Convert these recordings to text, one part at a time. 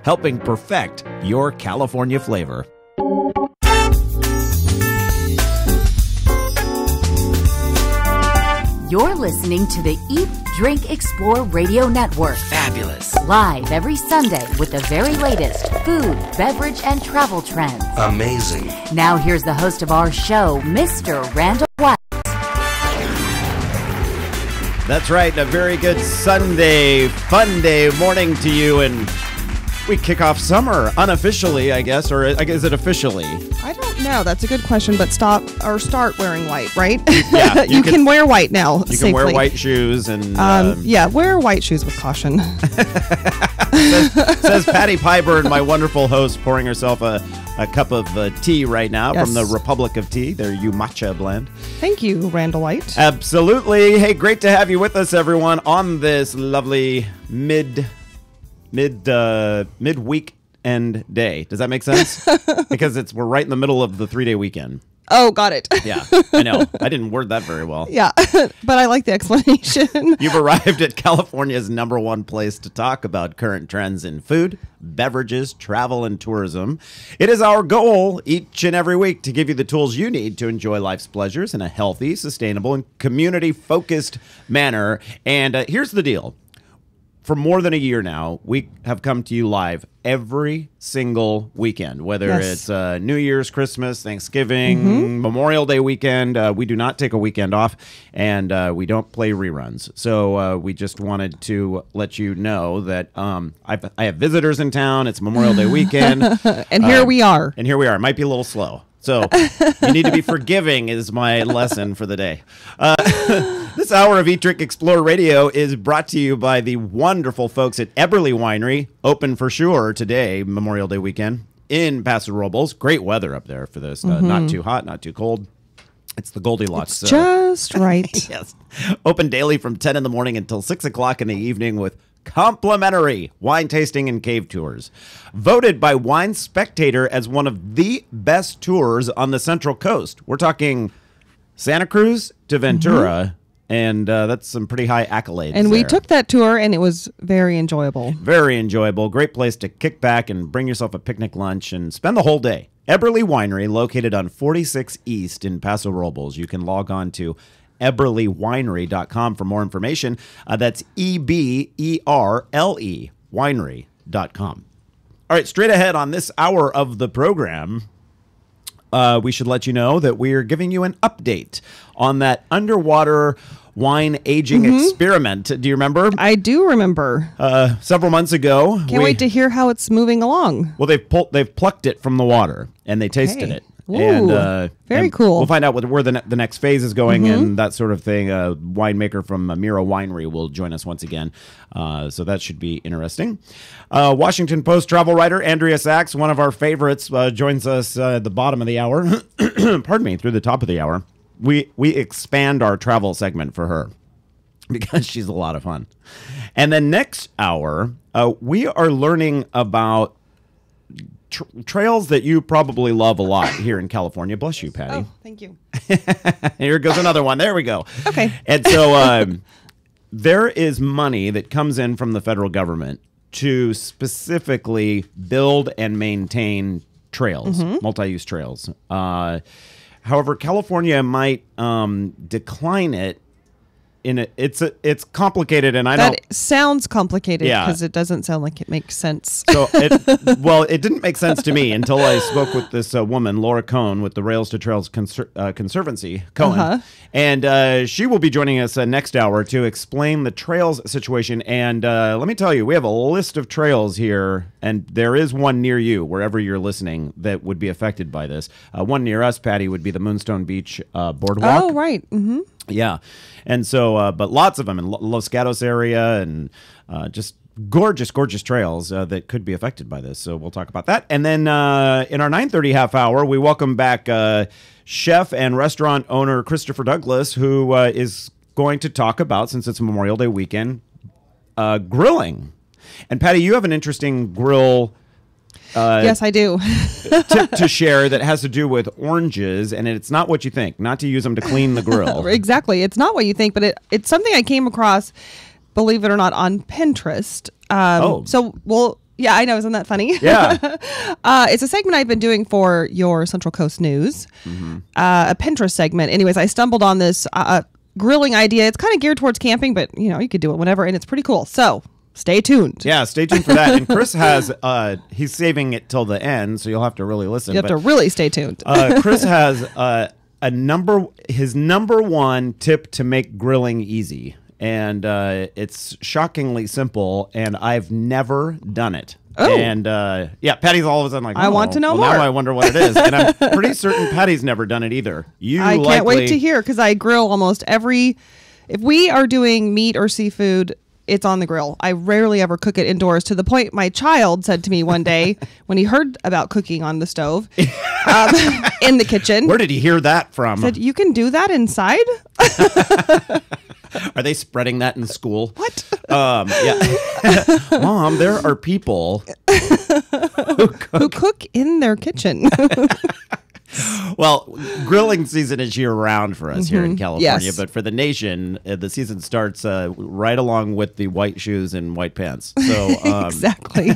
helping perfect your California flavor. You're listening to the Eat, Drink, Explore Radio Network. Fabulous. Live every Sunday with the very latest food, beverage, and travel trends. Amazing. Now here's the host of our show, Mr. Randall White. That's right. A very good Sunday, fun day morning to you. And we kick off summer unofficially, I guess. Or is it officially? I don't know. That's a good question. But start wearing white, right? Yeah, you can wear white now. You safely. can wear white shoes and wear white shoes with caution. says Patty Pyburn, my wonderful host, pouring herself a cup of tea right now from the Republic of Tea, their Umatcha blend. Thank you, Randall White. Absolutely. Hey, great to have you with us, everyone, on this lovely midweek end day. Does that make sense? Because we're right in the middle of the 3-day weekend. Oh, got it. Yeah, I know. I didn't word that very well. Yeah, but I like the explanation. You've arrived at California's #1 place to talk about current trends in food, beverages, travel, and tourism. It is our goal each and every week to give you the tools you need to enjoy life's pleasures in a healthy, sustainable, and community-focused manner. And here's the deal. For more than a year now, we have come to you live every single weekend, whether it's New Year's, Christmas, Thanksgiving, Memorial Day weekend. We do not take a weekend off, and we don't play reruns. So we just wanted to let you know that I have visitors in town. It's Memorial Day weekend. And here we are. And here we are. It might be a little slow. So you need to be forgiving is my lesson for the day. This hour of Eat, Drink, Explore Radio is brought to you by the wonderful folks at Eberly Winery, open for sure today, Memorial Day weekend, in Paso Robles. Great weather up there for this. Not too hot, not too cold. It's the Goldilocks. It's just right. Yes. Open daily from 10 in the morning until 6 o'clock in the evening with complimentary wine tasting and cave tours. Voted by Wine Spectator as one of the best tours on the Central Coast. We're talking Santa Cruz to Ventura, and that's some pretty high accolades. And we took that tour, and it was very enjoyable. Very enjoyable. Great place to kick back and bring yourself a picnic lunch and spend the whole day. Eberly Winery, located on 46 East in Paso Robles. You can log on to EberlyWinery.com for more information. That's EBERLE winery.com. All right, straight ahead on this hour of the program, we should let you know that we are giving you an update on that underwater wine aging experiment. Do you remember? I do remember. Several months ago. Can't wait to hear how it's moving along. Well, they've plucked it from the water and they tasted it. Ooh, and very cool. We'll find out where the next phase is going and that sort of thing. A winemaker from Mira Winery will join us once again. So that should be interesting. Washington Post travel writer Andrea Sachs, one of our favorites, joins us at the bottom of the hour. Pardon me, through the top of the hour. We expand our travel segment for her because she's a lot of fun. And then next hour, we are learning about trails that you probably love a lot here in California. Bless you, Patty. Oh, thank you. Here goes another one. There we go. Okay. And so there is money that comes in from the federal government to specifically build and maintain trails, multi-use trails. However, California might decline it. It's complicated, and that sounds complicated because Yeah. it doesn't sound like it makes sense. So, it didn't make sense to me until I spoke with this woman, Laura Cohn, with the Rails to Trails Conservancy, Cohen. And she will be joining us next hour to explain the trails situation. And let me tell you, we have a list of trails here, and there is one near you, wherever you're listening, that would be affected by this. One near us, Patty, would be the Moonstone Beach Boardwalk. Oh, right. Mm-hmm. Yeah. And so, but lots of them in Los Gatos area and just gorgeous, gorgeous trails that could be affected by this. So we'll talk about that. And then in our 9:30 half hour, we welcome back chef and restaurant owner Christopher Douglas, who is going to talk about, since it's Memorial Day weekend, grilling. And Patty, you have an interesting grill yes, I do. tip to share that has to do with oranges, and it's not what you think. Not to use them to clean the grill. Exactly. It's not what you think, but it's something I came across, believe it or not, on Pinterest. So, well, Yeah, I know. Isn't that funny? Yeah. It's a segment I've been doing for your Central Coast News, a Pinterest segment. Anyways, I stumbled on this grilling idea. It's kind of geared towards camping, but you could do it whenever, and it's pretty cool. So stay tuned. Yeah, stay tuned for that. And Chris has, he's saving it till the end, so you'll have to really listen. You have to really stay tuned. Chris has his number one tip to make grilling easy. And it's shockingly simple, and I've never done it. Oh. And Patty's all of a sudden like, I want to know more. Now I wonder what it is. And I'm pretty certain Patty's never done it either. I can't wait to hear, because I grill almost if we are doing meat or seafood, it's on the grill. I rarely ever cook it indoors, to the point my child said to me one day when he heard about cooking on the stove in the kitchen. Where did he hear that from? Said, you can do that inside? Are they spreading that in school? What? Yeah. Mom, there are people who cook in their kitchen. Well, grilling season is year-round for us here in California, Yes. but for the nation, the season starts right along with the white shoes and white pants. So Exactly.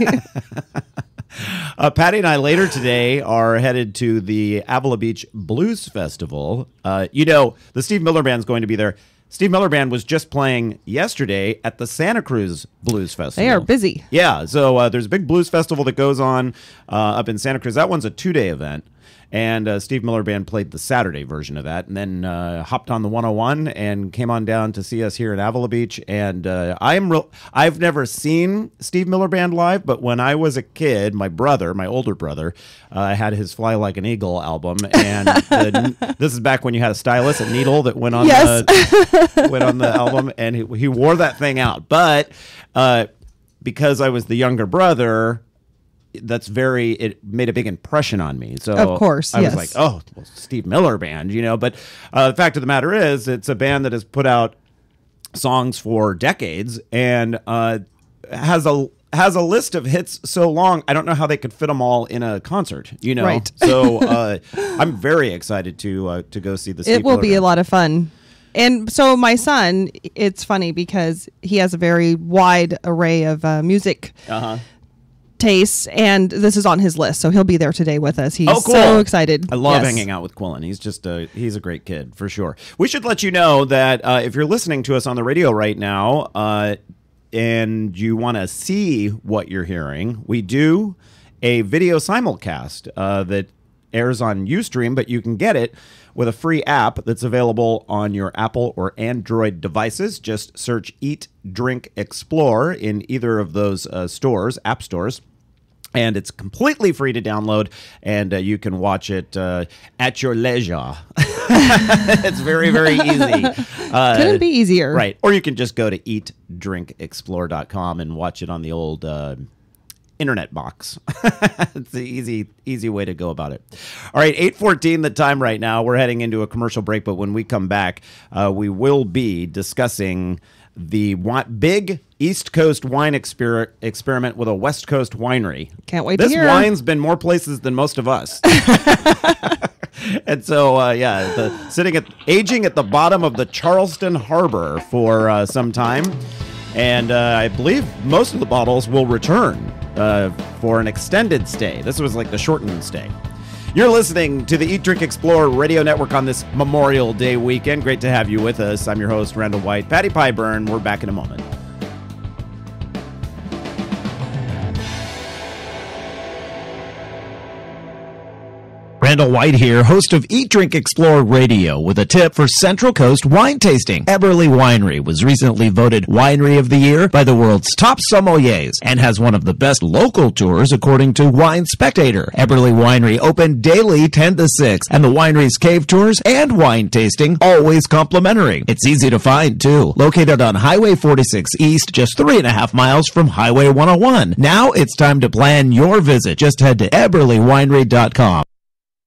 Patty and I later today are headed to the Avila Beach Blues Festival. The Steve Miller Band's going to be there. Steve Miller Band was just playing yesterday at the Santa Cruz Blues Festival. They are busy. Yeah, so there's a big blues festival that goes on up in Santa Cruz. That one's a 2-day event. And Steve Miller Band played the Saturday version of that, and then hopped on the 101 and came on down to see us here in Avila Beach. And I've never seen Steve Miller Band live, but when I was a kid, my older brother, had his Fly Like an Eagle album, and this is back when you had a stylus, a needle that went on the album, and he wore that thing out. But because I was the younger brother, it made a big impression on me. So of course, I was like, Steve Miller Band, But the fact of the matter is, it's a band that has put out songs for decades and has a list of hits so long, I don't know how they could fit them all in a concert, Right. So I'm very excited to go see the Steve It will Miller be Band. a lot of fun. And so my son, it's funny because he has a very wide array of music tastes, and this is on his list, so he'll be there today with us. He's cool. so excited. I love hanging out with Quillen. He's just he's a great kid for sure. We should let you know that if you're listening to us on the radio right now and you want to see what you're hearing, we do a video simulcast that airs on Ustream, but you can get it with a free app that's available on your Apple or Android devices. Just search Eat, Drink, Explore in either of those app stores. And it's completely free to download, and you can watch it at your leisure. It's very, very easy. Couldn't be easier. Right. Or you can just go to eatdrinkexplore.com and watch it on the old internet box. It's the easy way to go about it. All right, 8:14 the time right now. We're heading into a commercial break, but when we come back, we will be discussing the big East Coast wine experiment with a West Coast winery. Can't wait to hear. This wine's been more places than most of us. And so, aging at the bottom of the Charleston Harbor for some time. And I believe most of the bottles will return for an extended stay. This was like the shortened stay. You're listening to the Eat, Drink, Explore radio network on this Memorial Day weekend. Great to have you with us. I'm your host, Randall White. Patty Pyburn. We're back in a moment. Randall White here, host of Eat, Drink, Explore Radio, with a tip for Central Coast wine tasting. Eberly Winery was recently voted Winery of the Year by the world's top sommeliers and has one of the best local tours according to Wine Spectator. Eberly Winery open daily 10 to 6, and the winery's cave tours and wine tasting always complimentary. It's easy to find, too. Located on Highway 46 East, just 3.5 miles from Highway 101. Now it's time to plan your visit. Just head to eberlywinery.com.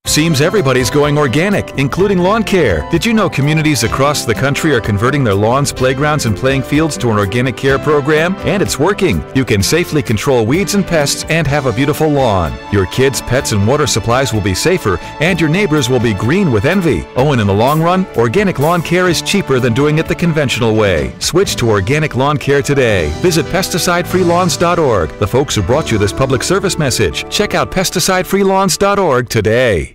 Seems everybody's going organic, including lawn care. Did you know communities across the country are converting their lawns, playgrounds, and playing fields to an organic care program? And it's working. You can safely control weeds and pests and have a beautiful lawn. Your kids, pets, and water supplies will be safer, and your neighbors will be green with envy. Oh, and in the long run, organic lawn care is cheaper than doing it the conventional way. Switch to organic lawn care today. Visit pesticidefreelawns.org. The folks who brought you this public service message. Check out pesticidefreelawns.org today.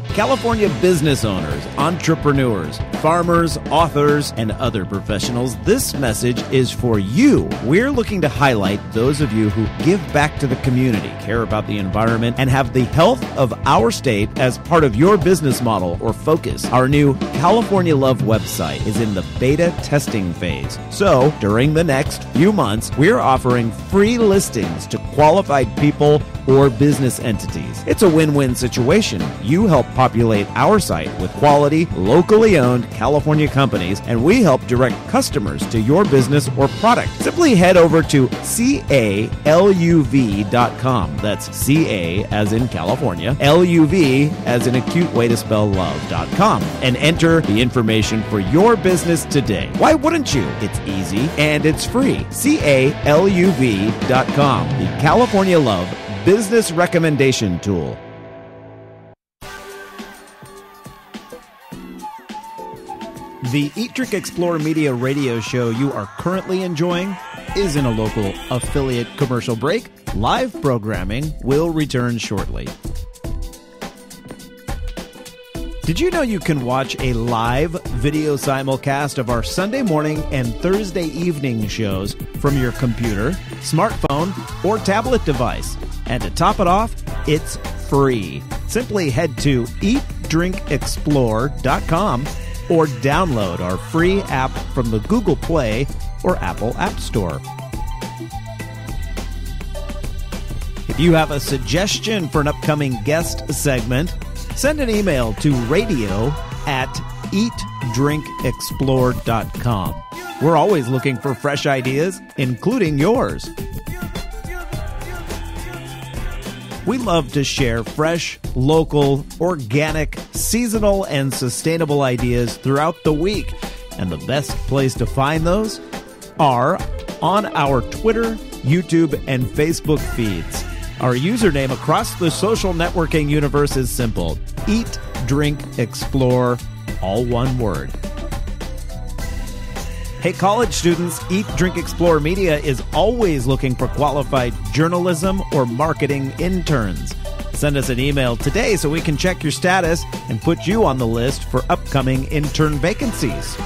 California business owners, entrepreneurs, farmers, authors, and other professionals, this message is for you. We're looking to highlight those of you who give back to the community, care about the environment, and have the health of our state as part of your business model or focus. Our new California Love website is in the beta testing phase. So, during the next few months, we're offering free listings to qualified people or business entities. It's a win-win situation. You help populate our site with quality, locally owned California companies, and we help direct customers to your business or product. Simply head over to CALUV.com. That's CA as in California, LUV as in a cute way to spell love.com, and enter the information for your business today. Why wouldn't you? It's easy and it's free. CALUV.com, the California Love Business Recommendation Tool. The Eat, Drink, Explore Media radio show you are currently enjoying is in a local affiliate commercial break. Live programming will return shortly. Did you know you can watch a live video simulcast of our Sunday morning and Thursday evening shows from your computer, smartphone, or tablet device? And to top it off, it's free. Simply head to eatdrinkexplore.com or download our free app from the Google Play or Apple App Store. If you have a suggestion for an upcoming guest segment, send an email to radio@eatdrinkexplore.com. We're always looking for fresh ideas, including yours. We love to share fresh, local, organic, seasonal, and sustainable ideas throughout the week. And the best place to find those are on our Twitter, YouTube, and Facebook feeds. Our username across the social networking universe is simple: Eat, Drink, Explore, all one word. Hey, college students, Eat, Drink, Explore Media is always looking for qualified journalism or marketing interns. Send us an email today so we can check your status and put you on the list for upcoming intern vacancies.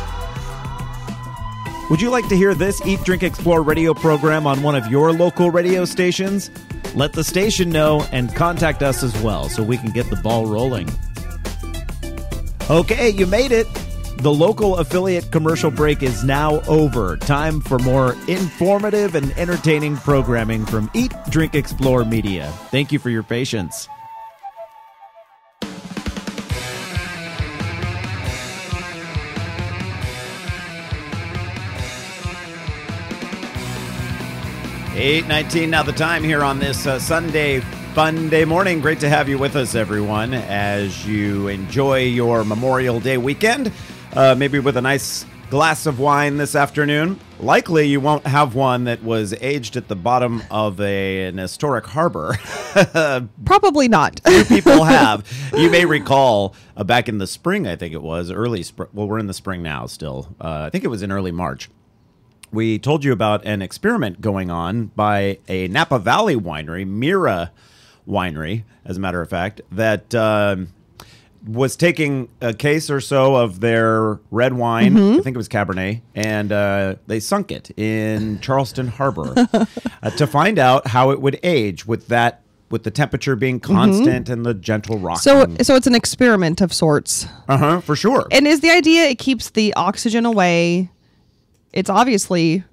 Would you like to hear this Eat, Drink, Explore radio program on one of your local radio stations? Let the station know and contact us as well so we can get the ball rolling. Okay, you made it. The local affiliate commercial break is now over. Time for more informative and entertaining programming from Eat, Drink, Explore Media. Thank you for your patience. $8:19 now the time here on this Sunday fun day morning. Great to have you with us, everyone, as you enjoy your Memorial Day weekend. Maybe with a nice glass of wine this afternoon. Likely you won't have one that was aged at the bottom of an historic harbor. Probably not. Few people have. You may recall back in the spring, I think it was, early spring. Well, we're in the spring now still. I think it was in early March. We told you about an experiment going on by a Napa Valley winery, Mira Winery, as a matter of fact, that was taking a case or so of their red wine, I think it was Cabernet, and they sunk it in Charleston Harbor to find out how it would age with the temperature being constant and the gentle rocking. So it's an experiment of sorts. For sure. And is the idea it keeps the oxygen away? It's obviously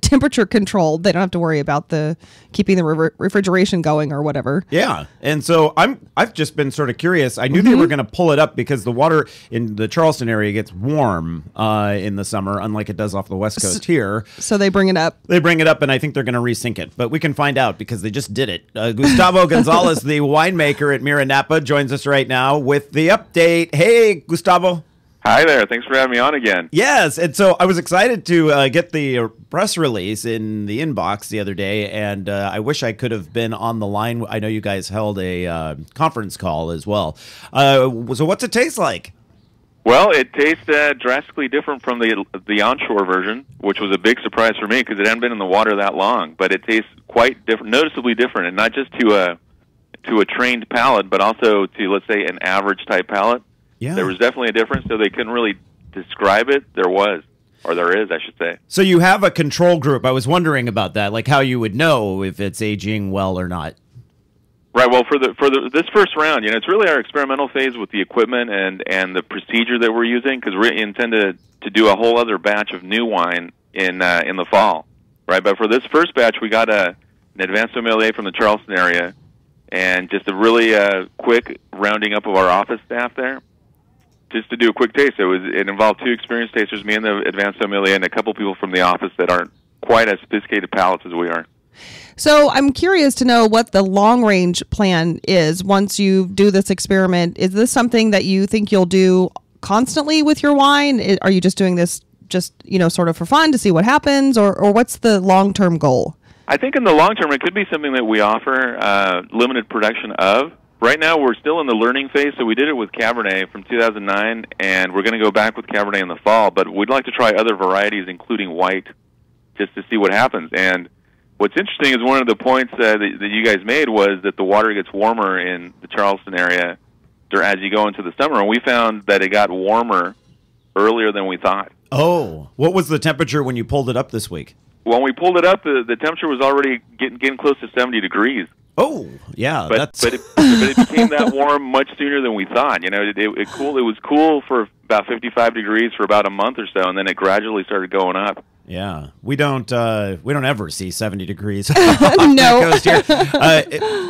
temperature controlled. They don't have to worry about the keeping the refrigeration going or whatever. Yeah. And so I've just been sort of curious. I knew they were going to pull it up because the water in the Charleston area gets warm in the summer, unlike it does off the West Coast here. So they bring it up. They bring it up, and I think they're going to resync it. But we can find out because they just did it. Gustavo Gonzalez, the winemaker at Mira Napa, joins us right now with the update. Hey, Gustavo. Hi there. Thanks for having me on again. Yes, and so I was excited to get the press release in the inbox the other day, and I wish I could have been on the line. I know you guys held a conference call as well. So what's it taste like? Well, it tastes drastically different from the onshore version, which was a big surprise for me because it hadn't been in the water that long. But it tastes quite different, noticeably different, and not just to a trained palate, but also to, let's say, an average type palate. Yeah. There was definitely a difference, so they couldn't really describe it. There was, or there is, I should say. So you have a control group. I was wondering about that, like how you would know if it's aging well or not. Right. Well, for this first round, it's really our experimental phase with the equipment and the procedure that we're using, because we intend to do a whole other batch of new wine in the fall, right? But for this first batch, we got an advanced sommelier from the Charleston area, and just a really quick rounding up of our office staff there. Just to do a quick taste, it involved 2 experienced tasters, me and the advanced sommelier, and a couple people from the office that aren't quite as sophisticated palates as we are. So I'm curious to know what the long-range plan is once you do this experiment. Is this something that you think you'll do constantly with your wine? Are you just doing this sort of for fun to see what happens, or what's the long-term goal? I think in the long term, it could be something that we offer limited production of. Right now, we're still in the learning phase, so we did it with Cabernet from 2009, and we're going to go back with Cabernet in the fall, but we'd like to try other varieties, including white, just to see what happens. And what's interesting is one of the points that you guys made was that the water gets warmer in the Charleston area as you go into the summer, and we found that it got warmer earlier than we thought. Oh, what was the temperature when you pulled it up this week? When we pulled it up, the temperature was already getting close to 70 degrees. Oh, yeah, but it became that warm much sooner than we thought. It was cool for about 55 degrees for about a month or so, and then it gradually started going up. Yeah, we don't ever see 70 degrees. No. The coast here.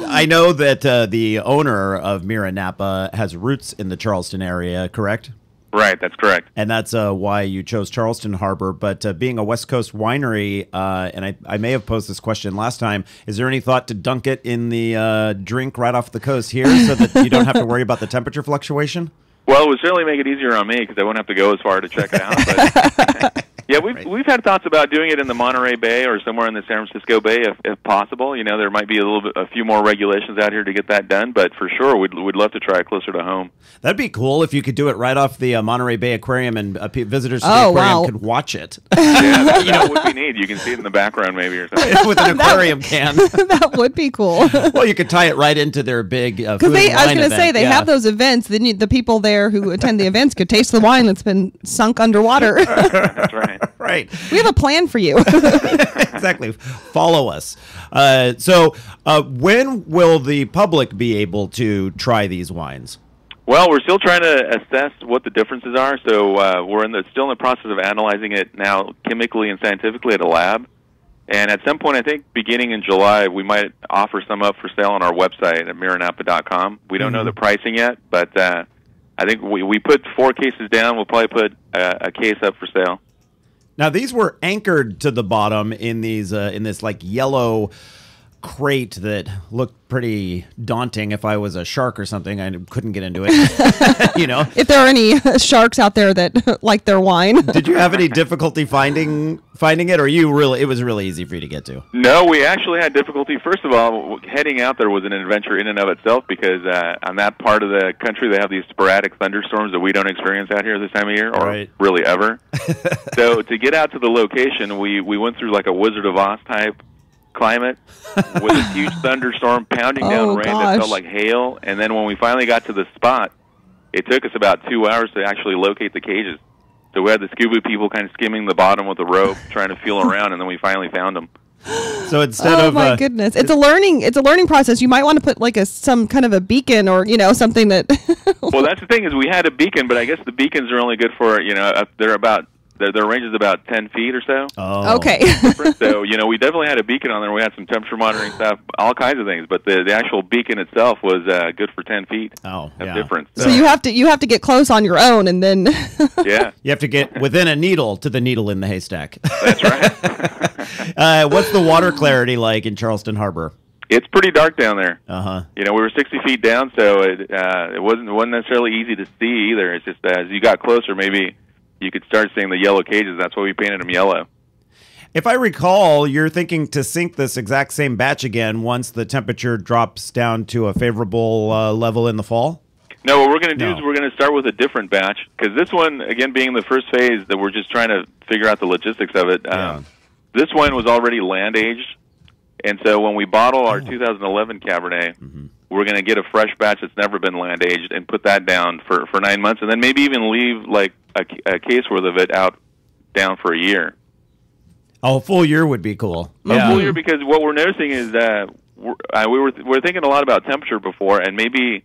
I know that the owner of Mira Napa has roots in the Charleston area, correct? Right, that's correct. And that's why you chose Charleston Harbor. But being a West Coast winery, and I may have posed this question last time, is there any thought to dunk it in the drink right off the coast here so that you don't have to worry about the temperature fluctuation? Well, it would certainly make it easier on me because I wouldn't have to go as far to check it out. But yeah, we've had thoughts about doing it in the Monterey Bay or somewhere in the San Francisco Bay if possible. There might be a few more regulations out here to get that done, but for sure we'd love to try it closer to home. That'd be cool if you could do it right off the Monterey Bay Aquarium and visitors to the aquarium could watch it. Yeah, that would be neat. You can see it in the background maybe or something. With an aquarium can. That would be cool. Well, you could tie it right into their big food and wine Because I was going to say, they yeah. have those events. The people there who attend the events could taste the wine that's been sunk underwater. That's right. Right. We have a plan for you. Exactly. Follow us. So when will the public be able to try these wines? Well, we're still trying to assess what the differences are, so we're still in the process of analyzing it now chemically and scientifically at a lab. And at some point, I think beginning in July, we might offer some up for sale on our website at miranapa.com. We don't know the pricing yet, but I think we put 4 cases down. We'll probably put a case up for sale. Now, these were anchored to the bottom in these in this like yellow crate that looked pretty daunting. If I was a shark or something, I couldn't get into it. If there are any sharks out there that like their wine. Did you have any difficulty finding it, or it was really easy for you to get to? No, we actually had difficulty. First of all, heading out there was an adventure in and of itself because on that part of the country they have these sporadic thunderstorms that we don't experience out here this time of year, or really ever. So to get out to the location, we went through like a Wizard of Oz type climate with a huge thunderstorm pounding down rain that felt like hail. And then when we finally got to the spot, it took us about 2 hours to actually locate the cages. So we had the scuba people kind of skimming the bottom with a rope, trying to feel around, and then we finally found them. So instead of my goodness, it's a learning process. You might want to put like some kind of a beacon or something that. Well, that's the thing is we had a beacon, but I guess the beacons are only good for they're about their range is about 10 feet or so. Oh. Okay. So, we definitely had a beacon on there. We had some temperature monitoring stuff, all kinds of things. But the actual beacon itself was good for 10 feet of difference. So you have to get close on your own, and then yeah, you have to get within a needle to the needle in the haystack. That's right. What's the water clarity like in Charleston Harbor? It's pretty dark down there. Uh-huh. We were 60 feet down, so it wasn't necessarily easy to see either. It's just as you got closer, maybe you could start seeing the yellow cages. That's why we painted them yellow. If I recall, you're thinking to sink this exact same batch again once the temperature drops down to a favorable level in the fall? No, what we're going to do is we're going to start with a different batch, because this one, again, being the first phase that we're just trying to figure out the logistics of it, this one was already land-aged. And so when we bottle our 2011 Cabernet, we're going to get a fresh batch that's never been land-aged and put that down for 9 months, and then maybe even leave like a case worth of it out down for a year. Oh, a full year would be cool. A full year, because what we're noticing is that we're thinking a lot about temperature before, and maybe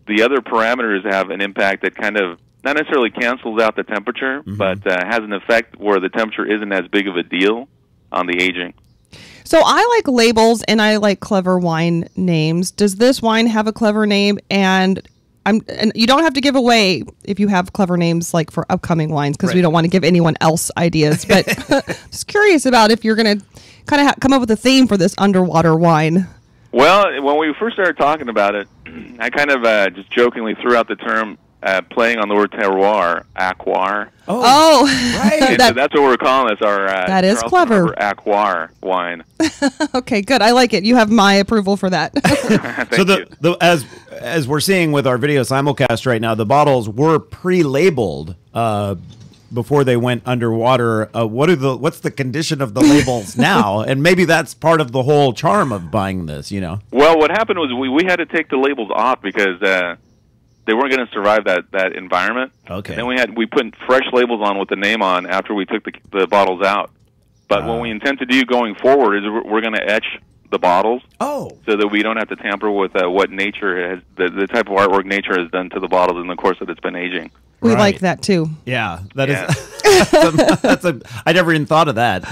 the other parameters have an impact that kind of not necessarily cancels out the temperature, but has an effect where the temperature isn't as big of a deal on the aging. So I like labels and I like clever wine names. Does this wine have a clever name? And you don't have to give away if you have clever names like for upcoming wines, because we don't want to give anyone else ideas. But just curious about if you're going to kind of come up with a theme for this underwater wine. Well, when we first started talking about it, I kind of just jokingly threw out the term playing on the word terroir, acquar. Oh, right. So that's what we're calling this, our that is clever acquar wine. Okay, good. I like it. You have my approval for that. So as we're seeing with our video simulcast right now, the bottles were pre-labeled before they went underwater. What's the condition of the labels now? And maybe that's part of the whole charm of buying this. Well, what happened was we had to take the labels off because they weren't going to survive that environment. Okay. And then we put fresh labels on with the name on after we took the bottles out. But what we intend to do going forward is we're going to etch the bottles. Oh. So that we don't have to tamper with what nature has, the type of artwork nature has done to the bottles in the course that it's been aging. We like that too. Yeah, that is. I never even thought of that.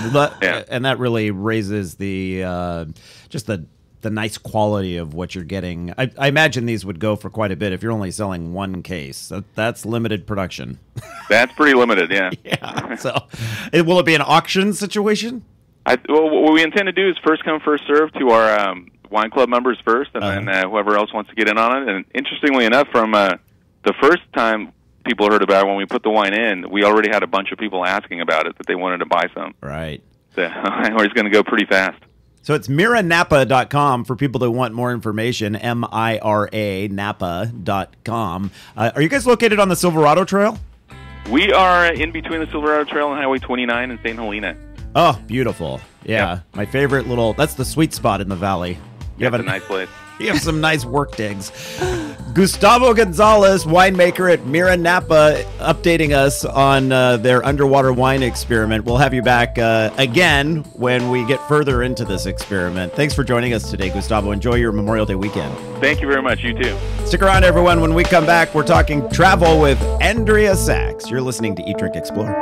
And that really raises the just the nice quality of what you're getting. I imagine these would go for quite a bit if you're only selling one case. That's limited production. That's pretty limited, yeah. Yeah. So, will it be an auction situation? What we intend to do is first come, first serve to our wine club members first, and then whoever else wants to get in on it. And interestingly enough, from the first time people heard about it, when we put the wine in, we already had a bunch of people asking about it, that they wanted to buy some. Right. So it's going to go pretty fast. So it's miranapa.com for people that want more information, MIRA, Napa.com. Are you guys located on the Silverado Trail? We are in between the Silverado Trail and Highway 29 in St. Helena. Oh, beautiful. Yeah, my favorite that's the sweet spot in the valley. You have a nice place. You have some nice work digs. Gustavo Gonzalez, winemaker at Mira Napa, updating us on their underwater wine experiment. We'll have you back again when we get further into this experiment. Thanks for joining us today, Gustavo. Enjoy your Memorial Day weekend. Thank you very much. You too. Stick around, everyone. When we come back, we're talking travel with Andrea Sachs. You're listening to Eat, Drink, Explore.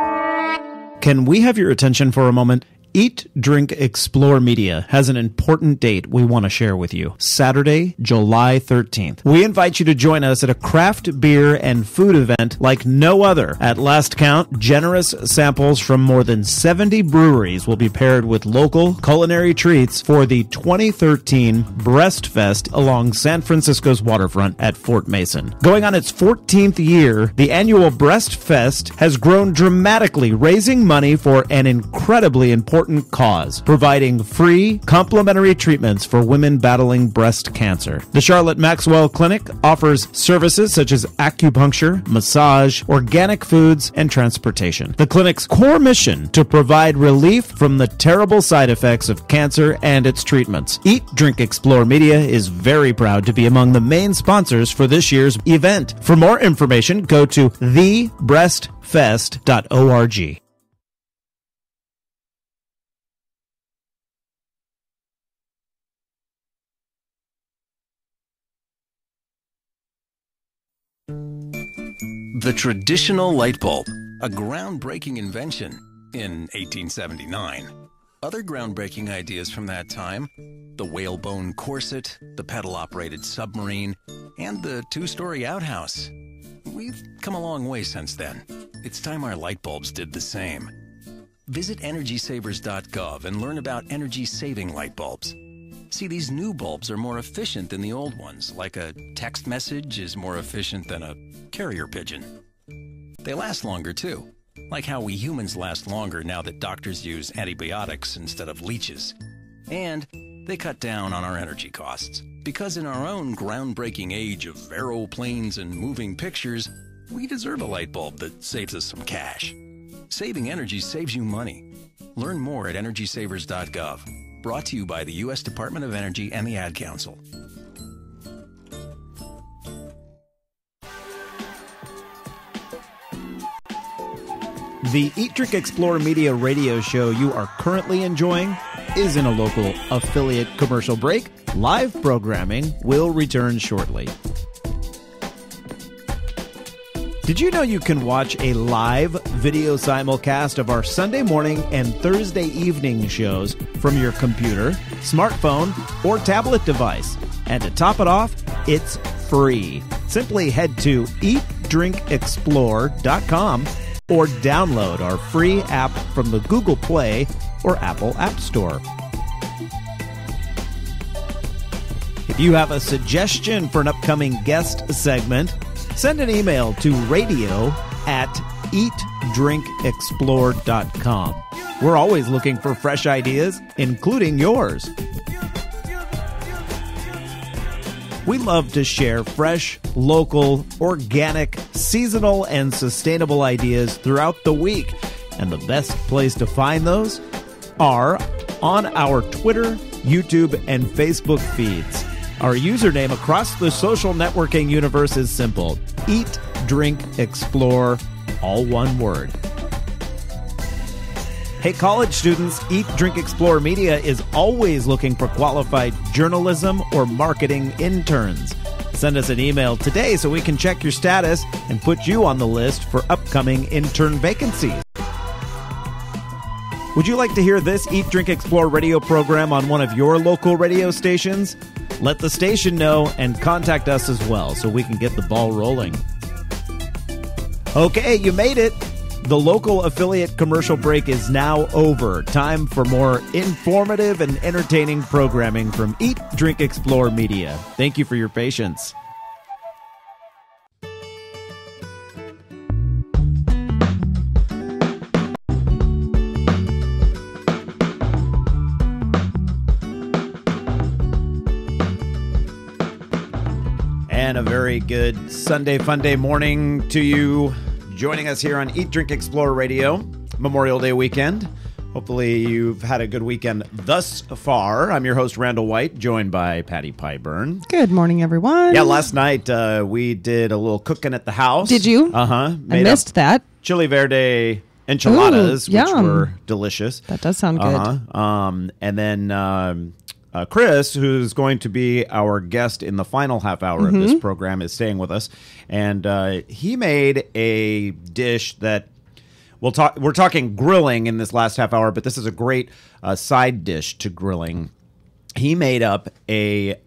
Can we have your attention for a moment? Eat, Drink, Explore Media has an important date we want to share with you. Saturday, July 13th. We invite you to join us at a craft beer and food event like no other. At last count, generous samples from more than 70 breweries will be paired with local culinary treats for the 2013 Breast Fest along San Francisco's waterfront at Fort Mason. Going on its 14th year, the annual Breast Fest has grown dramatically, raising money for an incredibly important cause, providing free, complimentary treatments for women battling breast cancer. The Charlotte Maxwell Clinic offers services such as acupuncture, massage, organic foods, and transportation. The clinic's core mission to provide relief from the terrible side effects of cancer and its treatments. Eat, Drink, Explore Media is very proud to be among the main sponsors for this year's event. For more information, go to thebreastfest.org. The traditional light bulb a groundbreaking invention in 1879. Other groundbreaking ideas from that time: the whalebone corset, the pedal-operated submarine, and the two-story outhouse. We've come a long way since then. It's time our light bulbs did the same. Visit EnergySavers.gov and learn about energy-saving light bulbs. See, these new bulbs are more efficient than the old ones, like a text message is more efficient than a carrier pigeon. They last longer, too, like how we humans last longer now that doctors use antibiotics instead of leeches. And they cut down on our energy costs, because in our own groundbreaking age of aeroplanes and moving pictures, we deserve a light bulb that saves us some cash. Saving energy saves you money. Learn more at EnergySavers.gov. Brought to you by the U.S. Department of Energy and the Ad Council. The Eat, Drink, Explore Media radio show you are currently enjoying is in a local affiliate commercial break. Live programming will return shortly. Did you know you can watch a live video simulcast of our Sunday morning and Thursday evening shows from your computer, smartphone, or tablet device? And to top it off, it's free. Simply head to eatdrinkexplore.com or download our free app from the Google Play or Apple App Store. If you have a suggestion for an upcoming guest segment, send an email to radio@eatdrinkexplore.com. We're always looking for fresh ideas, including yours. We love to share fresh, local, organic, seasonal, and sustainable ideas throughout the week. And the best place to find those are on our Twitter, YouTube, and Facebook feeds. Our username across the social networking universe is simple: Eat, Drink, Explore, all one word. Hey, college students, Eat, Drink, Explore Media is always looking for qualified journalism or marketing interns. Send us an email today so we can check your status and put you on the list for upcoming intern vacancies. Would you like to hear this Eat, Drink, Explore radio program on one of your local radio stations? Let the station know and contact us as well so we can get the ball rolling. Okay, you made it. The local affiliate commercial break is now over. Time for more informative and entertaining programming from Eat, Drink, Explore Media. Thank you for your patience. And a very good Sunday Fun Day morning to you, joining us here on Eat, Drink, Explore Radio, Memorial Day weekend. Hopefully you've had a good weekend thus far. I'm your host, Randall White, joined by Patty Pyburn. Good morning, everyone. Yeah, last night we did a little cooking at the house. Did you? Uh-huh. I missed that. Chili verde enchiladas, which were delicious. That does sound good. Uh-huh. And then Chris, who's going to be our guest in the final half hour of this program, is staying with us. And he made a dish that we're talking grilling in this last half hour, but this is a great side dish to grilling. He made up it's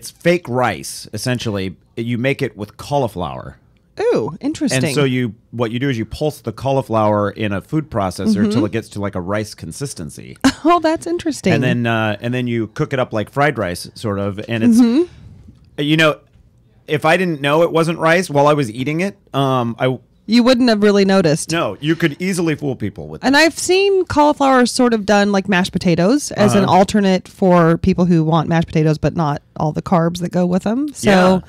fake rice, essentially. You make it with cauliflower. Ooh, interesting. And so what you do is you pulse the cauliflower in a food processor until it gets to like a rice consistency. Oh, that's interesting. And then you cook it up like fried rice, sort of. And it's, if I didn't know it wasn't rice while I was eating it, you wouldn't have really noticed. No, you could easily fool people with it. And I've seen cauliflower sort of done like mashed potatoes as an alternate for people who want mashed potatoes, but not all the carbs that go with them. So. Yeah.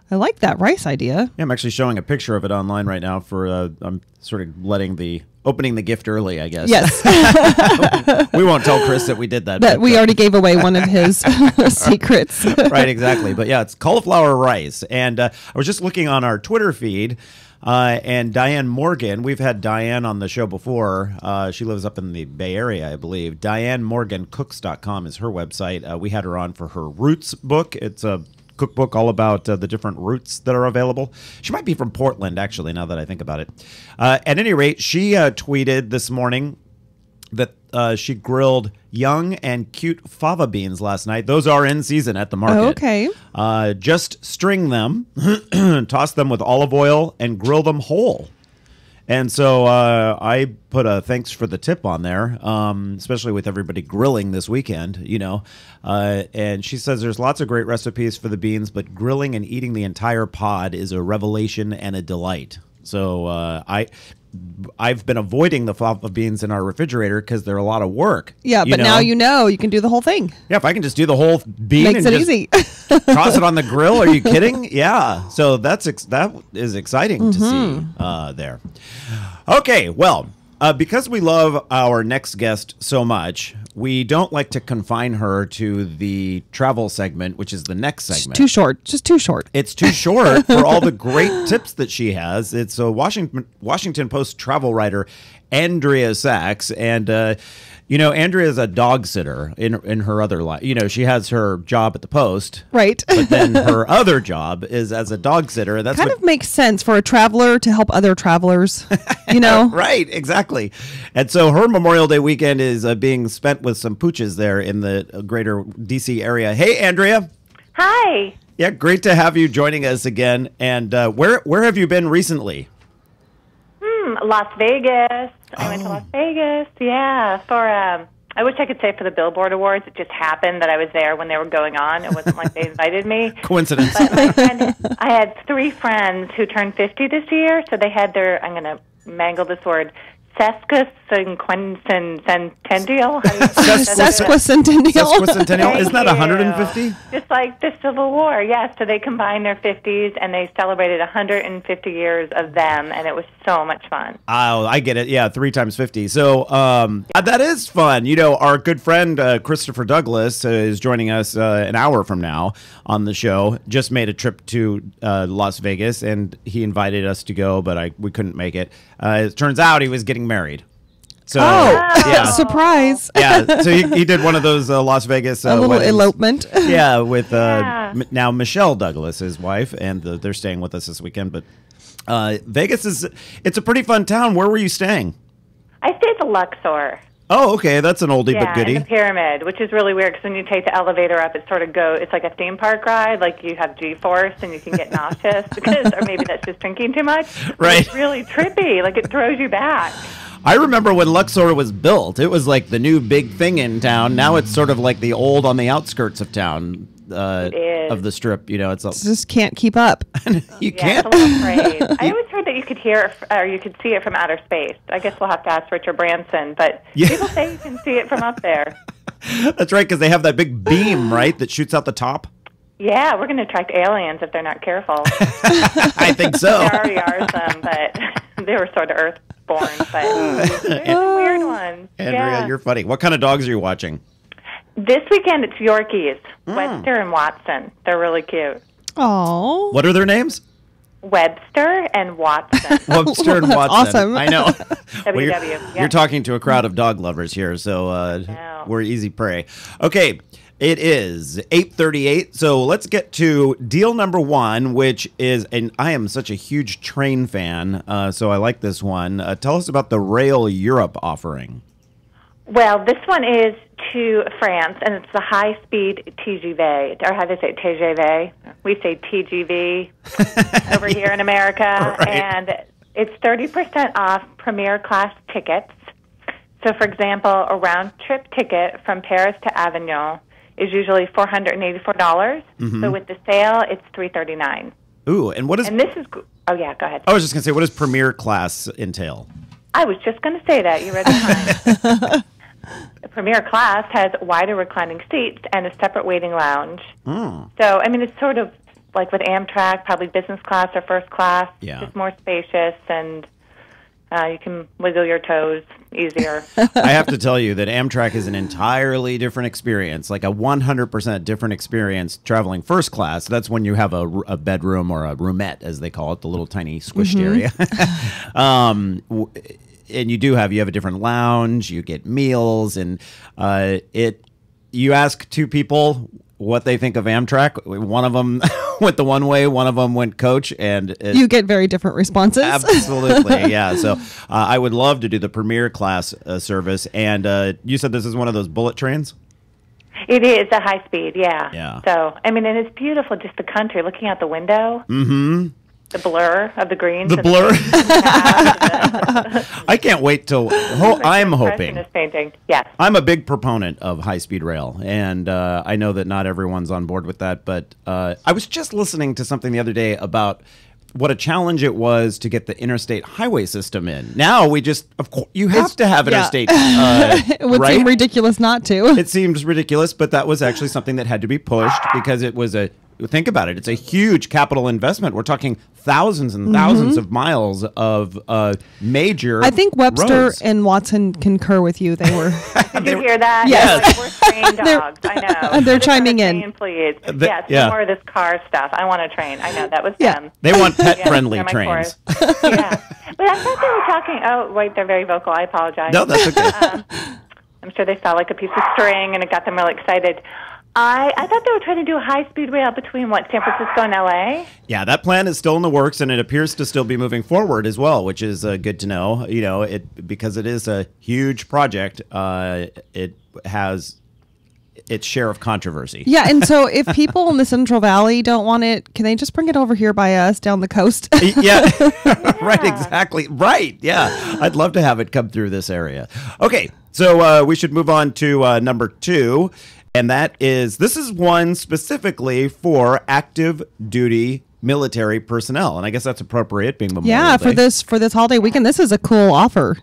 I like that rice idea. Yeah, I'm actually showing a picture of it online right now for, I'm sort of opening the gift early, I guess. Yes. We won't tell Chris that we did that. But we already gave away one of his secrets. Right, exactly. But yeah, it's cauliflower rice. And I was just looking on our Twitter feed, and Diane Morgan, we've had Diane on the show before. She lives up in the Bay Area, I believe. DianeMorganCooks.com is her website. We had her on for her Roots book. It's a cookbook all about the different routes that are available. She might be from Portland, actually, now that I think about it. At any rate, she tweeted this morning that she grilled young and cute fava beans last night. Those are in season at the market. Oh, okay. Just string them, toss them with olive oil, and grill them whole. And so I put a thanks for the tip on there, especially with everybody grilling this weekend, you know. And she says there's lots of great recipes for the beans, but grilling and eating the entire pod is a revelation and a delight. So I've been avoiding the fava beans in our refrigerator because they're a lot of work. Yeah, but now you can do the whole thing. Yeah, if I can just do the whole bean Makes and it just easy. toss it on the grill. Are you kidding? Yeah. So that is exciting to see there. Okay, well, because we love our next guest so much, we don't like to confine her to the travel segment, which is the next segment. Too short. Just too short. It's too short for all the great tips that she has. It's a Washington Post travel writer, Andrea Sachs, and Andrea is a dog sitter in her other life. You know, she has her job at the Post, Right. but then her other job is as a dog sitter. That's Kind of makes sense for a traveler to help other travelers, you know? Right, exactly. And so her Memorial Day weekend is being spent with some pooches there in the greater D.C. area. Hey, Andrea. Hi. Yeah, great to have you joining us again. And where have you been recently? Las Vegas. I went to Las Vegas, yeah, for, I wish I could say for the Billboard Awards. It just happened that I was there when they were going on. It wasn't like they invited me. Coincidence. But my friend, I had 3 friends who turned 50 this year, so they had their, I'm going to mangle this word, sesquicentennial. Sesquicentennial? Isn't that 150? Just like the Civil War, yes. So they combined their 50s and they celebrated 150 years of them, and it was so much fun. Oh, I get it. Yeah, 3 times 50. So that is fun. You know, our good friend Christopher Douglas is joining us an hour from now on the show. Just made a trip to Las Vegas, and he invited us to go, but we couldn't make it. It turns out he was getting married. So, yeah. Surprise. Yeah, so he did one of those Las Vegas a little weddings. elopement. Yeah, with now Michelle Douglas, his wife, and they're staying with us this weekend. But Vegas it's a pretty fun town. Where were you staying? I stayed at the Luxor. Oh, okay, that's an oldie but goodie. In the Pyramid, which is really weird because when you take the elevator up, it's like a theme park ride. Like you have G-force and you can get nauseous or maybe that's just drinking too much. Right. It's really trippy. Like it throws you back. I remember when Luxor was built, it was like the new big thing in town. Now it's sort of like the old on the outskirts of town. Of the strip, you know, just can't keep up. You can't. It's a little afraid. I always heard that you could hear or you could see it from outer space. I guess we'll have to ask Richard Branson, but people say you can see it from up there. That's right, because they have that big beam, right, that shoots out the top. Yeah, we're going to attract aliens if they're not careful. I think so. There already are some, but they were sort of earth-born. But there's some weird ones. Andrea, you're funny. What kind of dogs are you watching? This weekend, it's Yorkies, Webster and Watson. They're really cute. Oh. What are their names? Webster and Watson. Webster and Watson. Awesome. I know. WW. You're talking to a crowd of dog lovers here, so we're easy prey. Okay, it is 8:38, so let's get to deal number 1, which is, and I am such a huge train fan, so I like this one. Tell us about the Rail Europe offering. Well, this one is to France, and it's the high-speed TGV, or how do they say it, TGV? We say TGV over here in America, right. And it's 30% off premier class tickets. So, for example, a round-trip ticket from Paris to Avignon is usually $484. Mm-hmm. So with the sale, it's $339. Ooh, and what is... And this is... Oh, yeah, go ahead. I was just going to say, what does premier class entail? I was just going to say that. You read the time. The premier class has wider reclining seats and a separate waiting lounge. So, I mean, it's sort of like with Amtrak, probably business class or first class. Yeah. Just more spacious, and you can wiggle your toes easier. I have to tell you that Amtrak is an entirely different experience, like a 100% different experience traveling first class. That's when you have a bedroom or a roomette, as they call it, the little tiny squished area. And you have a different lounge, you get meals, and you ask 2 people what they think of Amtrak. One of them went the one way, one of them went coach, and you get very different responses. Absolutely, yeah. So I would love to do the premier class service. And you said this is one of those bullet trains? It is a high speed, yeah. Yeah. So, I mean, and it's beautiful, just the country, looking out the window. Mm-hmm. The blur of the greens. The blur. I can't wait till. I'm hoping. Painting. Yes. I'm a big proponent of high-speed rail, and I know that not everyone's on board with that. But I was just listening to something the other day about what a challenge it was to get the interstate highway system in. Now we just, of course, you have to have interstate. It would seem ridiculous not to. It seems ridiculous, but that was actually something that had to be pushed because it was think about it. It's a huge capital investment. We're talking thousands and thousands of miles of major I think Webster roads. and Watson concur with you. They were. Did you hear that? Yes. We're train dogs. I know. They're chiming in. Please. Yes, more of this car stuff. I want a train. I know. That was them. They want pet-friendly trains. Yeah. But I thought they were talking. Oh, wait, they're very vocal. I apologize. No, that's okay. I'm sure they saw like a piece of string and it got them really excited. I thought they were trying to do a high-speed rail between, San Francisco and L.A.? Yeah, that plan is still in the works, and it appears to still be moving forward as well, which is good to know. You know, because it is a huge project. It has its share of controversy. Yeah, and so if people in the Central Valley don't want it, can they just bring it over here by us down the coast? Yeah, right, exactly. Right, yeah. I'd love to have it come through this area. Okay, so we should move on to number 2. And this is one specifically for active duty military personnel. And I guess that's appropriate being Memorial Day. for this holiday weekend. This is a cool offer.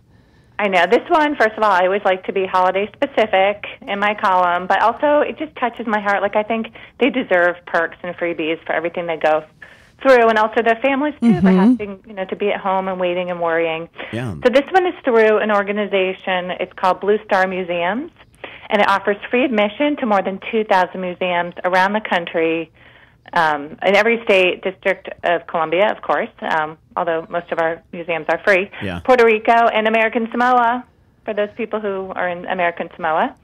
I know. This one, first of all, I always like to be holiday specific in my column, but also it just touches my heart. Like, I think they deserve perks and freebies for everything they go through, and also their families too, for having to be at home and waiting and worrying. Yeah. So this one is through an organization. It's called Blue Star Museums. And it offers free admission to more than 2,000 museums around the country, in every state, District of Columbia, of course, although most of our museums are free, Puerto Rico, and American Samoa, for those people who are in American Samoa.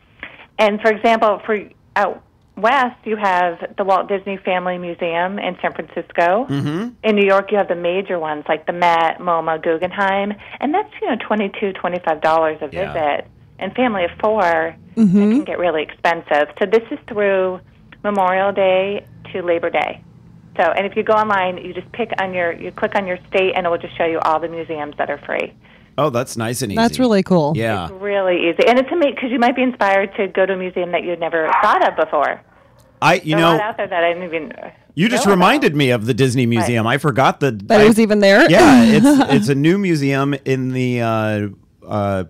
And, for example, out west, you have the Walt Disney Family Museum in San Francisco. Mm-hmm. In New York, you have the major ones like the Met, MoMA, Guggenheim, and that's $22, $25 a visit. And family of 4, it can get really expensive. So this is through Memorial Day to Labor Day. So, and if you go online, you just click on your state, and it will just show you all the museums that are free. Oh, that's nice and easy. That's really cool. Yeah, it's really easy, and it's amazing because you might be inspired to go to a museum that you'd never thought of before. There's a lot out there that I didn't even. You just reminded me of the Disney Museum. Right. I forgot that it was even there. Yeah, it's a new museum in the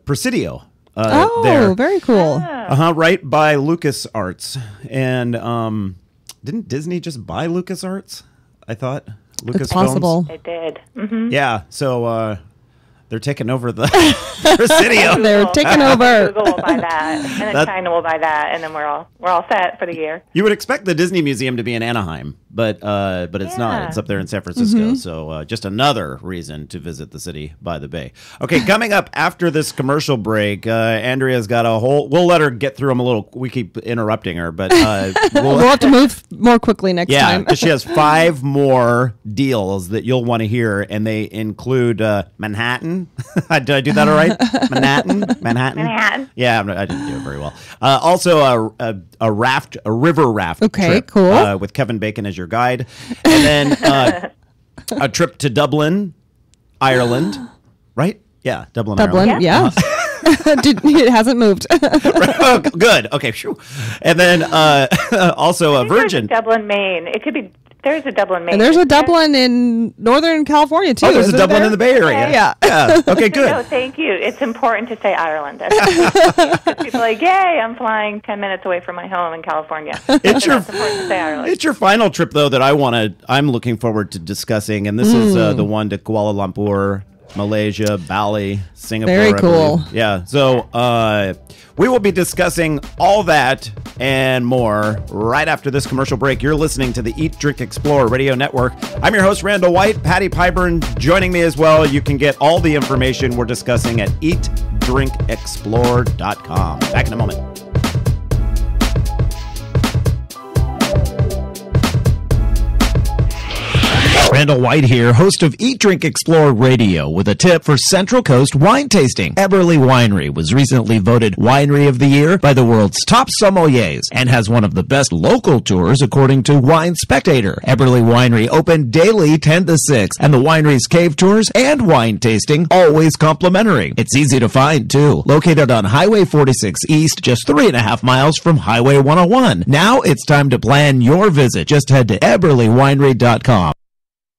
Presidio. There. Very cool. Right by LucasArts. And didn't Disney just buy LucasArts? I thought Lucasfilms. It's possible. They did. Mm-hmm. Yeah. So they're taking over the Presidio. They're taking over. Google will buy that, and then China will buy that, and then we're all set for the year. You would expect the Disney Museum to be in Anaheim, but it's not. It's up there in San Francisco. So just another reason to visit the city by the bay. Okay, coming up after this commercial break, Andrea's got a whole. We'll let her get through them a little. We keep interrupting her, but we'll have to move more quickly next time. Yeah, because she has 5 more deals that you'll want to hear, and they include Manhattan. Did I do that all right? Manhattan. Yeah, I didn't do it very well. Also, a river raft. Okay, trip, cool. With Kevin Bacon as your guide, and then a trip to Dublin, Ireland. Right? Yeah, Dublin. Ireland. Yeah. It hasn't moved. Oh, good. Okay. Phew. And then also a Virgin. Dublin, Maine. It could be. There's a Dublin, Maine. And there's a Dublin in Northern California, too. Oh, there's a Dublin in the Bay Area. Yeah. Okay, good. No, thank you. It's important to say Ireland. People are like, yay, I'm flying 10 minutes away from my home in California. It's important to say Ireland. It's your final trip, though, that I'm looking forward to discussing. And this is the one to Kuala Lumpur, Malaysia, Bali, Singapore. Very cool. Yeah. So we will be discussing all that and more right after this commercial break. You're listening to the Eat, Drink, Explore Radio Network. I'm your host, Randall White. Patty Pyburn joining me as well. You can get all the information we're discussing at eatdrinkexplore.com. Back in a moment. Randall White here, host of Eat, Drink, Explore Radio, with a tip for Central Coast wine tasting. Eberly Winery was recently voted Winery of the Year by the world's top sommeliers and has one of the best local tours according to Wine Spectator. Eberly Winery open daily 10 to 6, and the winery's cave tours and wine tasting always complimentary. It's easy to find, too. Located on Highway 46 East, just 3.5 miles from Highway 101. Now it's time to plan your visit. Just head to EberlyWinery.com.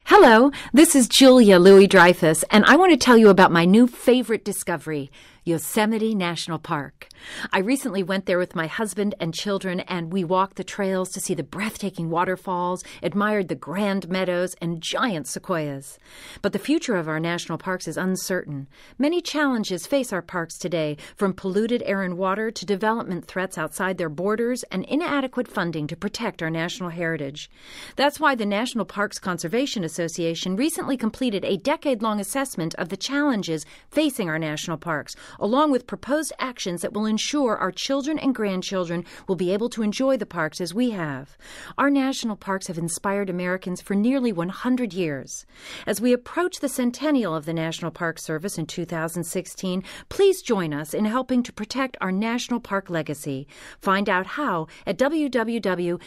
Hello, this is Julia Louis-Dreyfus, and I want to tell you about my new favorite discovery, Yosemite National Park. I recently went there with my husband and children, and we walked the trails to see the breathtaking waterfalls, admired the grand meadows, and giant sequoias. But the future of our national parks is uncertain. Many challenges face our parks today, from polluted air and water to development threats outside their borders and inadequate funding to protect our national heritage. That's why the National Parks Conservation Association recently completed a decade-long assessment of the challenges facing our national parks, along with proposed actions that will ensure our children and grandchildren will be able to enjoy the parks as we have. Our national parks have inspired Americans for nearly 100 years. As we approach the centennial of the National Park Service in 2016, please join us in helping to protect our national park legacy. Find out how at www.mpca.org.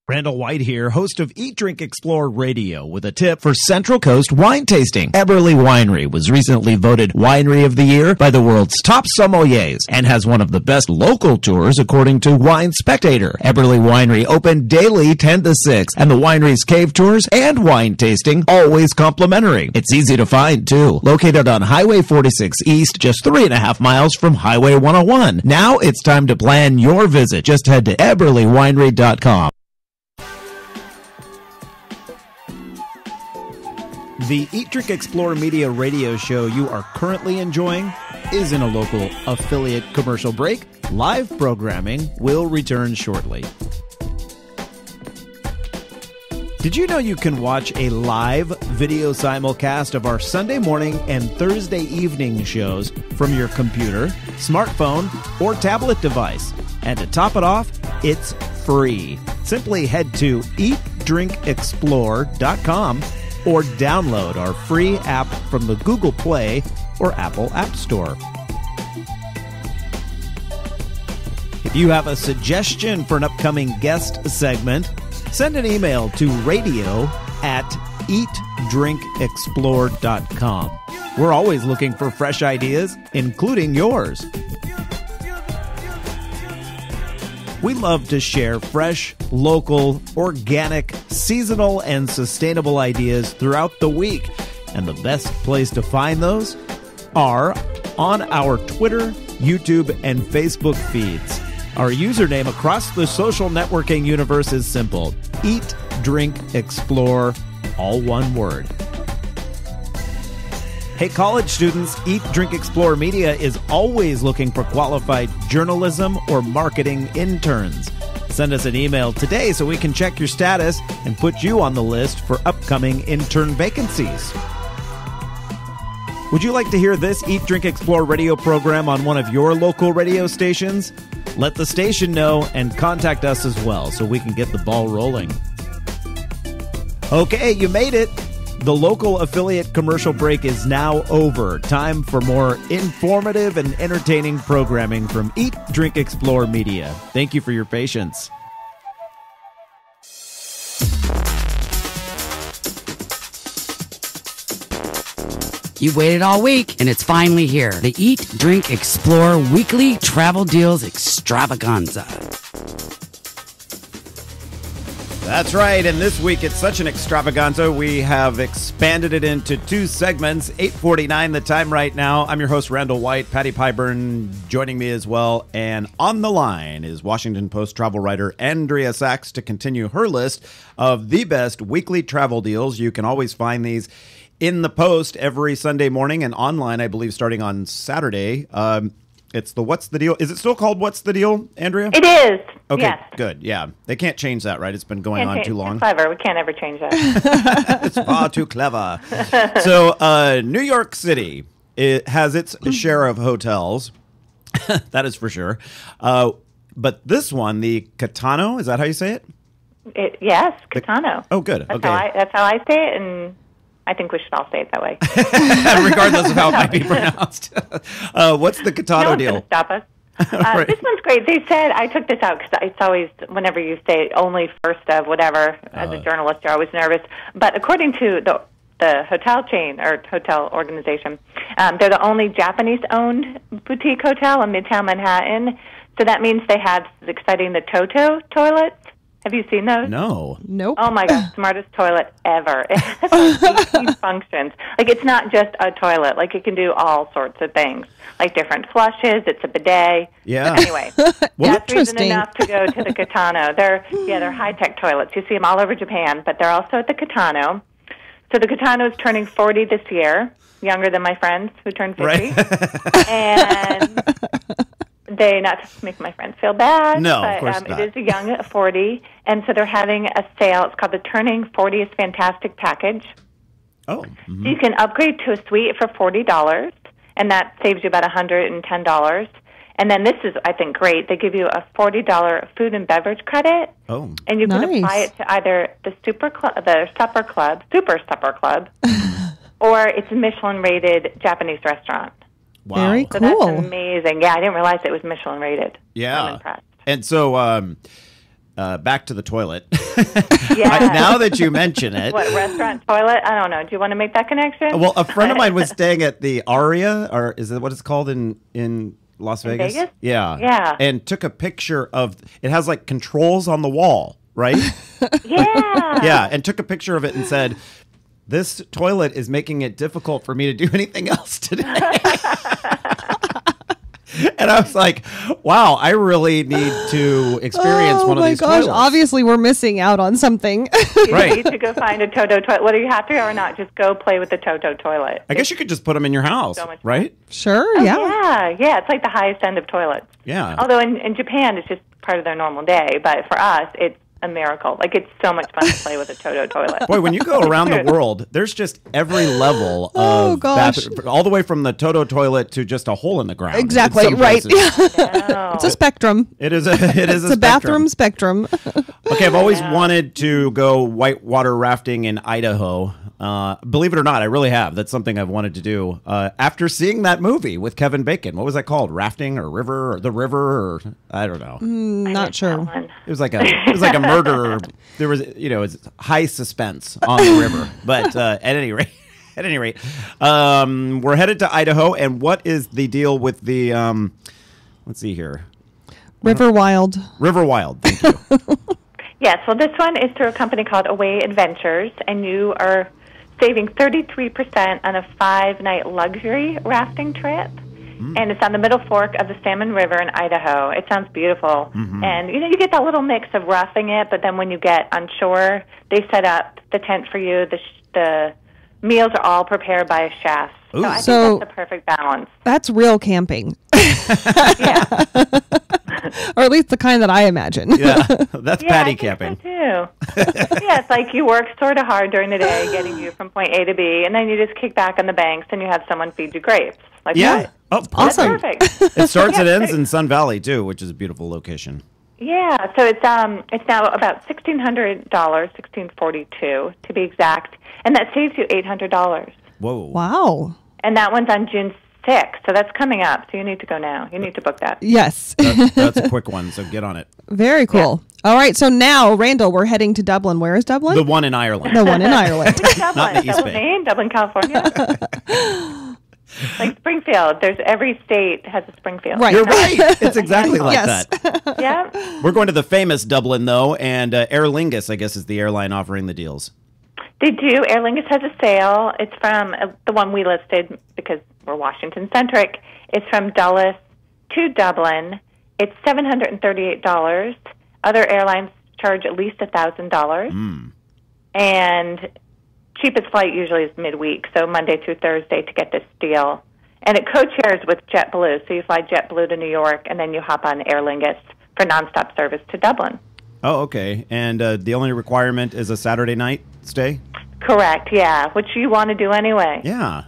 Randall White here, host of Eat, Drink, Explore Radio, with a tip for Central Coast wine tasting. Eberly Winery was recently voted Winery of the Year by the world's top sommeliers and has one of the best local tours according to Wine Spectator. Eberly Winery open daily 10 to 6, and the winery's cave tours and wine tasting always complimentary. It's easy to find, too. Located on Highway 46 East, just 3.5 miles from Highway 101. Now it's time to plan your visit. Just head to EberlyWinery.com. The Eat, Drink, Explore Media radio show you are currently enjoying is in a local affiliate commercial break. Live programming will return shortly. Did you know you can watch a live video simulcast of our Sunday morning and Thursday evening shows from your computer, smartphone, or tablet device? And to top it off, it's free. Simply head to eatdrinkexplore.com or download our free app from the Google Play or Apple App Store. If you have a suggestion for an upcoming guest segment, send an email to radio@eatdrinkexplore.com. We're always looking for fresh ideas, including yours. We love to share fresh, local, organic, seasonal, and sustainable ideas throughout the week. And the best place to find those are on our Twitter, YouTube, and Facebook feeds. Our username across the social networking universe is simple: Eat, Drink, Explore, all one word. Hey, college students, Eat, Drink, Explore Media is always looking for qualified journalism or marketing interns. Send us an email today so we can check your status and put you on the list for upcoming intern vacancies. Would you like to hear this Eat, Drink, Explore radio program on one of your local radio stations? Let the station know and contact us as well so we can get the ball rolling. Okay, you made it. The local affiliate commercial break is now over. Time for more informative and entertaining programming from Eat, Drink, Explore Media. Thank you for your patience. You waited all week, and it's finally here. The Eat, Drink, Explore Weekly Travel Deals Extravaganza. That's right, and this week it's such an extravaganza, we have expanded it into two segments. 8:49 the time right now. I'm your host, Randall White. Patty Pyburn joining me as well. And on the line is Washington Post travel writer Andrea Sachs to continue her list of the best weekly travel deals. You can always find these in the Post every Sunday morning and online, I believe, starting on Saturday. It's the What's the Deal? Is it still called What's the Deal, Andrea? It is. Okay, yes. Good. Yeah. They can't change that, right? It's been going on too long. It's clever. We can't ever change that. It's far too clever. So New York City, it has its share of hotels. That is for sure. But this one, the Catano, is that how you say it? Yes, Catano. Oh, good. Okay. That's how I say it, and I think we should all say it that way. Regardless of how it might be pronounced. What's the Catano deal? Stop us. Right. This one's great. They said, I took this out because it's always, whenever you say only first of whatever, as a journalist, you're always nervous. But according to the hotel chain or hotel organization, they're the only Japanese-owned boutique hotel in Midtown Manhattan. So that means they have exciting the Toto toilets. Have you seen those? No. Nope. Oh, my God. Smartest toilet ever. It has like 18 functions. Like, it's not just a toilet. Like, it can do all sorts of things. Like different flushes. It's a bidet. Yeah. But anyway, Well, that's reason enough to go to the Catano. They're high-tech toilets. You see them all over Japan, but they're also at the Catano. So the Catano is turning 40 this year, younger than my friends who turned 50. Right. And they, not to make my friends feel bad, No, but of course not. it is a young 40, and so they're having a sale. It's called the Turning 40 is Fantastic Package. Oh. So you can upgrade to a suite for $40, and that saves you about $110. And then this is, I think, great. They give you a $40 food and beverage credit. Oh. And you can Nice. apply it to either the Super Supper Club, or it's a Michelin-rated Japanese restaurant. Wow. Very So cool. that's amazing. Yeah, I didn't realize it was Michelin-rated. Yeah. I'm impressed. And so, back to the toilet. Yeah. Now that you mention it. What, restaurant toilet? I don't know. Do you want to make that connection? Well, a friend of mine was staying at the Aria, or is it what it's called in Las Vegas? Vegas? Yeah. Yeah. And took a picture of, it has like controls on the wall, right? Yeah. Yeah. And took a picture of it and said, this toilet is making it difficult for me to do anything else today. And I was like, wow, I really need to experience one of these Oh my gosh, toilets. obviously we're missing out on something. You Right. need to go find a Toto toilet. Whether you have to or not, just go play with the Toto toilet. I guess you could just put them in your house, so much fun. right? Sure, yeah. Yeah, it's like the highest end of toilets. Yeah. Although in Japan, it's just part of their normal day. But for us, it's a miracle. Like, it's so much fun to play with a Toto toilet. Boy, when you go around the world, there's just every level Oh, of gosh. bathroom, all the way from the Toto toilet to just a hole in the ground. in Exactly, some right. places. Oh. It's a spectrum. It is a It's a bathroom spectrum. Okay, I've always wanted to go whitewater rafting in Idaho. Believe it or not, I really have. That's something I've wanted to do. After seeing that movie with Kevin Bacon, what was that called? Rafting or River or The River or I don't know. Not sure. It was like a murder. There was it's high suspense on the river. But at any rate, we're headed to Idaho. And what is the deal with the? Let's see here. River Wild. River Wild. Thank you. Yes, well, this one is through a company called Away Adventures, and you are saving 33% on a 5-night luxury rafting trip. And it's on the Middle Fork of the Salmon River in Idaho. It sounds beautiful. And, you get that little mix of roughing it, but then when you get on shore, they set up the tent for you. The meals are all prepared by a chef. Ooh. So I So- think that's the perfect balance. That's real camping. Yeah. Or at least the kind that I imagine. Yeah, that's Yeah, patty I think camping. so too. Yeah, it's like you work sort of hard during the day getting you from point A to B, and then you just kick back on the banks and you have someone feed you grapes. Like Yeah. that. Oh, That's Awesome. perfect. It starts and Yeah, ends great. in Sun Valley too, which is a beautiful location. Yeah, so it's now about $1,600, $1,642 to be exact, and that saves you $800. Whoa. Wow. And that one's on June 6th, so that's coming up. So you need to go now. You need to book that. Yes. That's a quick one, so get on it. Very cool. All right. So now, Randall, we're heading to Dublin. Where is Dublin? The one in Ireland. The one in Ireland. Dublin, in the East Dublin, Bay. Maine, Dublin, California. Like Springfield. There's every state has a Springfield. Right. You're right. It's exactly like Yes. that. Yeah. We're going to the famous Dublin, though, and Aer Lingus, I guess, is the airline offering the deals. They do. Aer Lingus has a sale. It's from the one we listed because we're Washington-centric. It's from Dulles to Dublin. It's $738. Other airlines charge at least $1,000. And cheapest flight usually is midweek, so Monday through Thursday to get this deal. And it co-chairs with JetBlue, so you fly JetBlue to New York, and then you hop on Aer Lingus for nonstop service to Dublin. Oh, okay. And the only requirement is a Saturday night stay? Correct, yeah, which you want to do anyway. Yeah.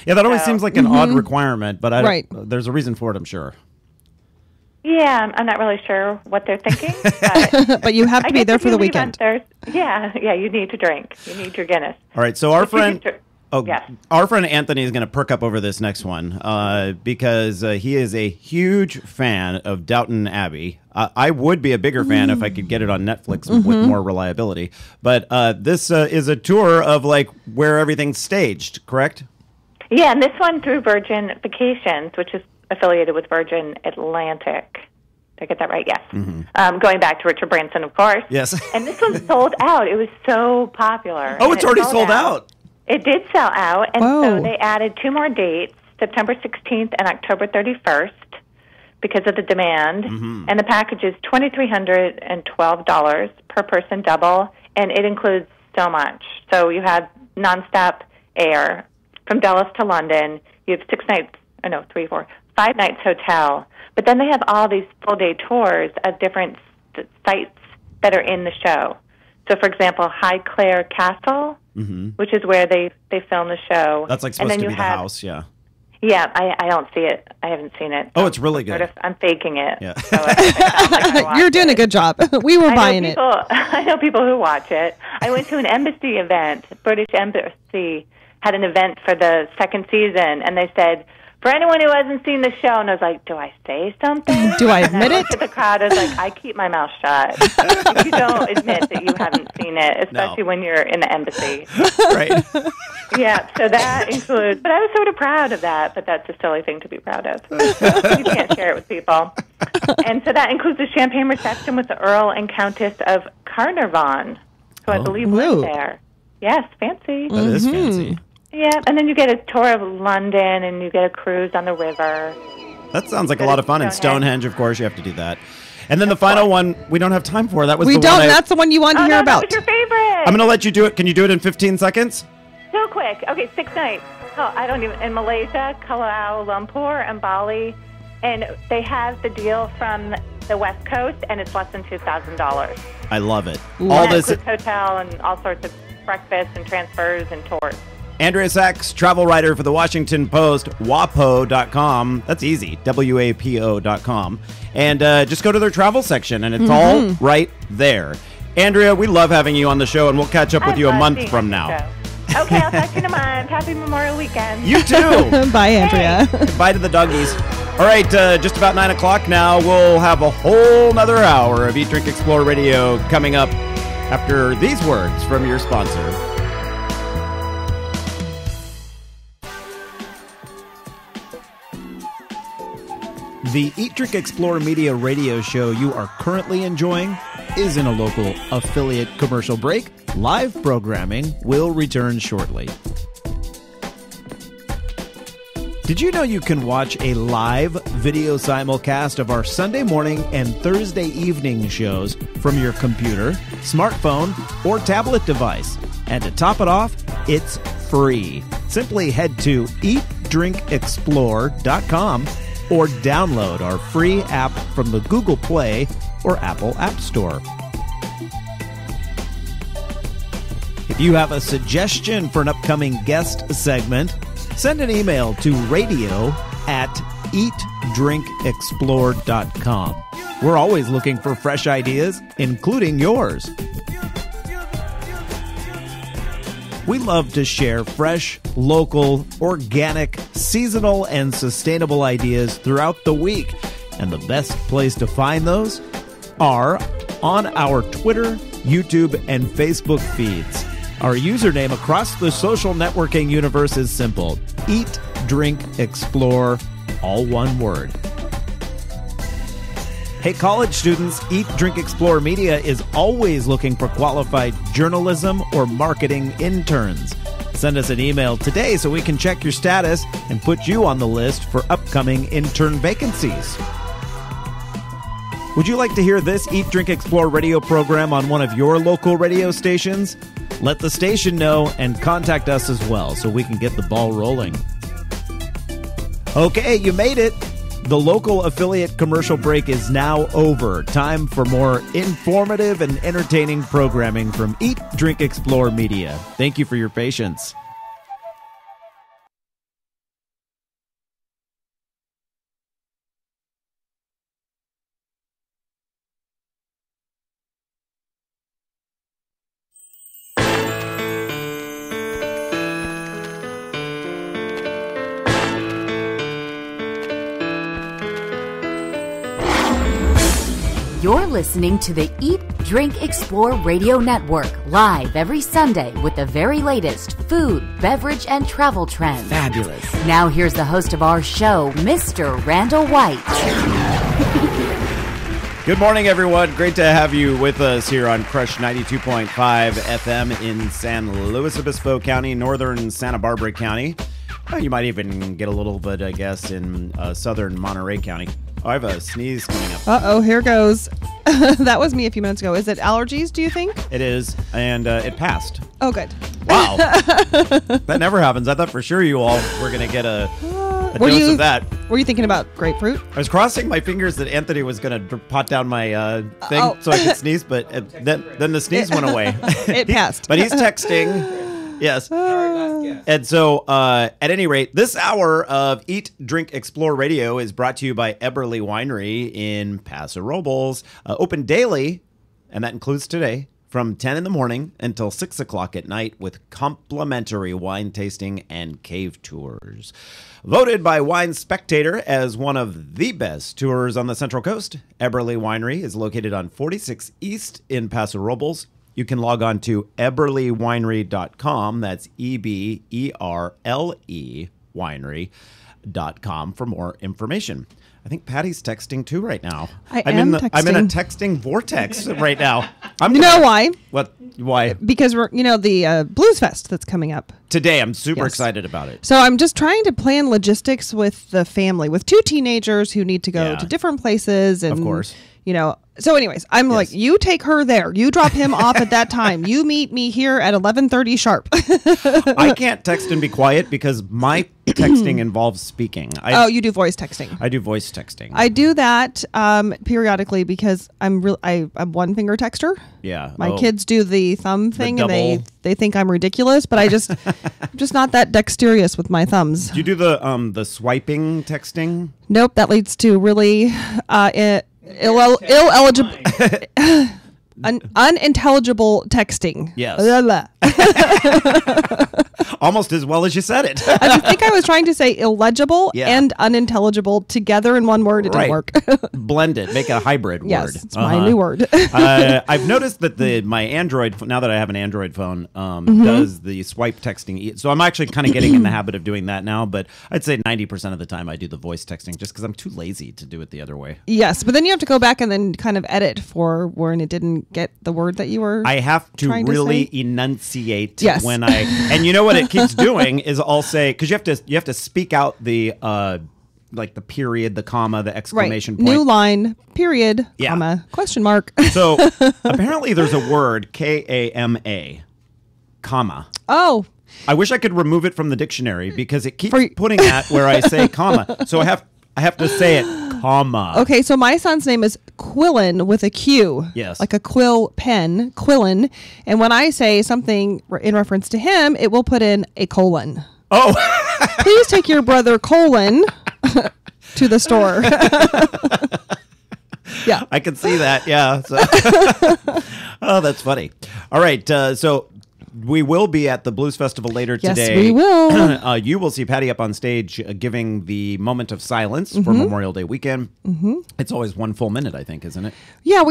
Yeah, that always So- seems like an odd requirement, but Right. there's a reason for it, I'm sure. Yeah, I'm not really sure what they're thinking. But you have to be there for the weekend. Yeah, you need to drink. You need your Guinness. All right, so our friend... Yes. Our friend Anthony is going to perk up over this next one because he is a huge fan of Downton Abbey. I would be a bigger fan if I could get it on Netflix with more reliability. But this is a tour of like where everything's staged, correct? Yeah, and this one through Virgin Vacations, which is affiliated with Virgin Atlantic. Did I get that right? Yes. Going back to Richard Branson, of course. Yes. And this one sold out. It was so popular. Oh, it's already sold out. It did sell out, and so they added 2 more dates, September 16th and October 31st, because of the demand. And the package is $2,312 per person double, and it includes so much. So you have nonstop air from Dulles to London. You have 5 nights hotel. But then they have all these full-day tours of different sites that are in the show. So, for example, Highclere Castle, which is where they film the show. That's like supposed to be the house, yeah. Yeah, I don't see it. I haven't seen it. Oh, it's really good. I'm faking it. Yeah. So I You're doing a good job. We were buying it. I know people who watch it. I went to an embassy event. British Embassy had an event for the second season, and they said, for anyone who hasn't seen the show, and I was like, do I say something? Do I admit it? I looked at the crowd, I was like, I keep my mouth shut. If you don't admit that you haven't seen it, especially when you're in the embassy. Right. Yeah, so that includes, but I was sort of proud of that, but that's a silly thing to be proud of. You can't share it with people. And so that includes the champagne reception with the Earl and Countess of Carnarvon, who I believe live there. Yes, fancy. That is fancy. Yeah, and then you get a tour of London, and you get a cruise on the river. That sounds like a lot of fun. And Stonehenge, of course, you have to do that. And then the final one, we don't have time for. That was the one. That's the one you wanted to hear about. That was your favorite. I'm going to let you do it. Can you do it in 15 seconds? So quick. Okay, 6 nights. Oh, I don't even. In Malaysia, Kuala Lumpur, and Bali, and they have the deal from the West Coast, and it's less than $2,000. I love it. All this hotel and all sorts of breakfasts and transfers and tours. Andrea Sachs, travel writer for the Washington Post, WAPO.com. That's easy, WAPO.com. And just go to their travel section, and it's all right there. Andrea, we love having you on the show, and we'll catch up with you a month from now. Okay, I'll talk to you in a month. Happy Memorial Weekend. You too. Bye, Andrea. Bye to the doggies. All right, just about 9 o'clock now. We'll have a whole nother hour of Eat, Drink, Explore Radio coming up after these words from your sponsor. The Eat, Drink, Explore Media radio show you are currently enjoying is in a local affiliate commercial break. Live programming will return shortly. Did you know you can watch a live video simulcast of our Sunday morning and Thursday evening shows from your computer, smartphone, or tablet device? And to top it off, it's free. Simply head to eatdrinkexplore.com or download our free app from the Google Play or Apple App Store. If you have a suggestion for an upcoming guest segment, send an email to radio@eatdrinkexplore.com. We're always looking for fresh ideas, including yours. We love to share fresh, local, organic, seasonal, and sustainable ideas throughout the week. And the best place to find those are on our Twitter, YouTube, and Facebook feeds. Our username across the social networking universe is simple: Eat, Drink, Explore, all one word. Hey, college students, Eat, Drink, Explore Media is always looking for qualified journalism or marketing interns. Send us an email today so we can check your status and put you on the list for upcoming intern vacancies. Would you like to hear this Eat, Drink, Explore radio program on one of your local radio stations? Let the station know and contact us as well so we can get the ball rolling. Okay, you made it. The local affiliate commercial break is now over. Time for more informative and entertaining programming from Eat, Drink, Explore Media. Thank you for your patience. You're listening to the Eat, Drink, Explore Radio Network, live every Sunday with the very latest food, beverage, and travel trends. Fabulous. Now here's the host of our show, Mr. Randall White. Good morning, everyone. Great to have you with us here on Crush 92.5 FM in San Luis Obispo County, northern Santa Barbara County. You might even get a little bit, I guess, in southern Monterey County. Oh, I have a sneeze coming up. Uh-oh, here goes. That was me a few minutes ago. Is it allergies, do you think? It is, and it passed. Oh, good. Wow. That never happens. I thought for sure you all were going to get a dose of that. Were you thinking about grapefruit? I was crossing my fingers that Anthony was going to pot down my thing so I could sneeze, but then the sneeze went away. It passed. But he's texting. Yes. And so, at any rate, this hour of Eat, Drink, Explore Radio is brought to you by Eberly Winery in Paso Robles. Open daily, and that includes today, from 10 in the morning until 6 o'clock at night with complimentary wine tasting and cave tours. Voted by Wine Spectator as one of the best tours on the Central Coast, Eberly Winery is located on 46 East in Paso Robles. You can log on to eberlywinery.com. That's EBERLE winery.com for more information. I think Patty's texting too right now. I'm in a texting vortex right now. You know why? What? Why? Because we're, the Blues Fest that's coming up today. I'm super excited about it. So I'm just trying to plan logistics with the family, with two teenagers who need to go to different places, and of course, So anyways, I'm like, you take her there. You drop him off at that time. You meet me here at 11:30 sharp. I can't text and be quiet because my texting involves speaking. You do voice texting. I do voice texting. I do that periodically because I'm one finger texter. Yeah. My kids do the thumb thing, and double. they think I'm ridiculous, but I'm just not that dexterous with my thumbs. Do you do the swiping texting? Nope, that leads to really unintelligible texting. Yes. Almost as well as you said it. I think I was trying to say illegible and unintelligible together in one word. It didn't work. Blend it. Make a hybrid word. Yes, it's my new word. I've noticed that my Android, now that I have an Android phone, does the swipe texting. So I'm actually kind of getting in the habit of doing that now, but I'd say 90% of the time I do the voice texting just because I'm too lazy to do it the other way. Yes, but then you have to go back and then kind of edit for when it didn't get the word that you were I have to really say. enunciate when and you know what it keeps doing is I'll say, because you have to speak out the like the period, the comma, the exclamation point. New line, period, comma, question mark. So apparently there's a word, K-A-M-A, comma. Oh. I wish I could remove it from the dictionary because it keeps putting that where I say comma. So I have to say it, comma. Okay, so my son's name is Quillen with a Q. Yes. Like a quill pen, Quillen. And when I say something in reference to him, it will put in a colon. Oh. Please take your brother Colin to the store. Yeah. I can see that. Yeah. So. Oh, that's funny. All right. So we will be at the Blues Festival later today. Yes, we will. You will see Patty up on stage giving the moment of silence for Memorial Day weekend. It's always 1 full minute, I think, isn't it? Yeah,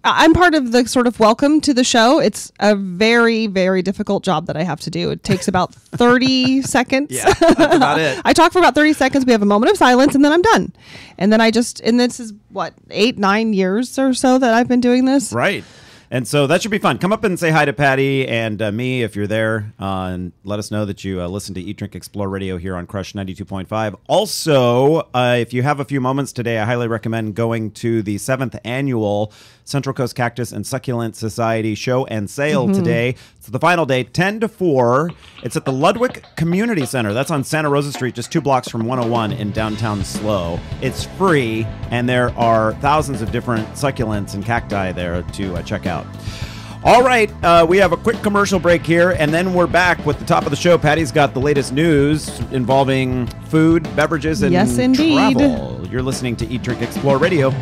I'm part of the sort of welcome to the show. It's a very, very difficult job that I have to do. It takes about 30 seconds. Yeah, that's about it. I talk for about 30 seconds. We have a moment of silence, and then I'm done. And then and this is 8-9 years or so that I've been doing this. Right. And so that should be fun. Come up and say hi to Patty and me if you're there, and let us know that you listen to Eat, Drink, Explore Radio here on Crush 92.5. Also, if you have a few moments today, I highly recommend going to the 7th annual Central Coast Cactus and Succulent Society show and sale today. It's the final day, 10 to 4. It's at the Ludwig Community Center. That's on Santa Rosa Street, just 2 blocks from 101 in downtown SLO. It's free, and there are thousands of different succulents and cacti there to check out. All right, we have a quick commercial break here, and then we're back with the top of the show. Patty's got the latest news involving food, beverages, and yes, indeed. travel. You're listening to Eat, Drink, Explore Radio.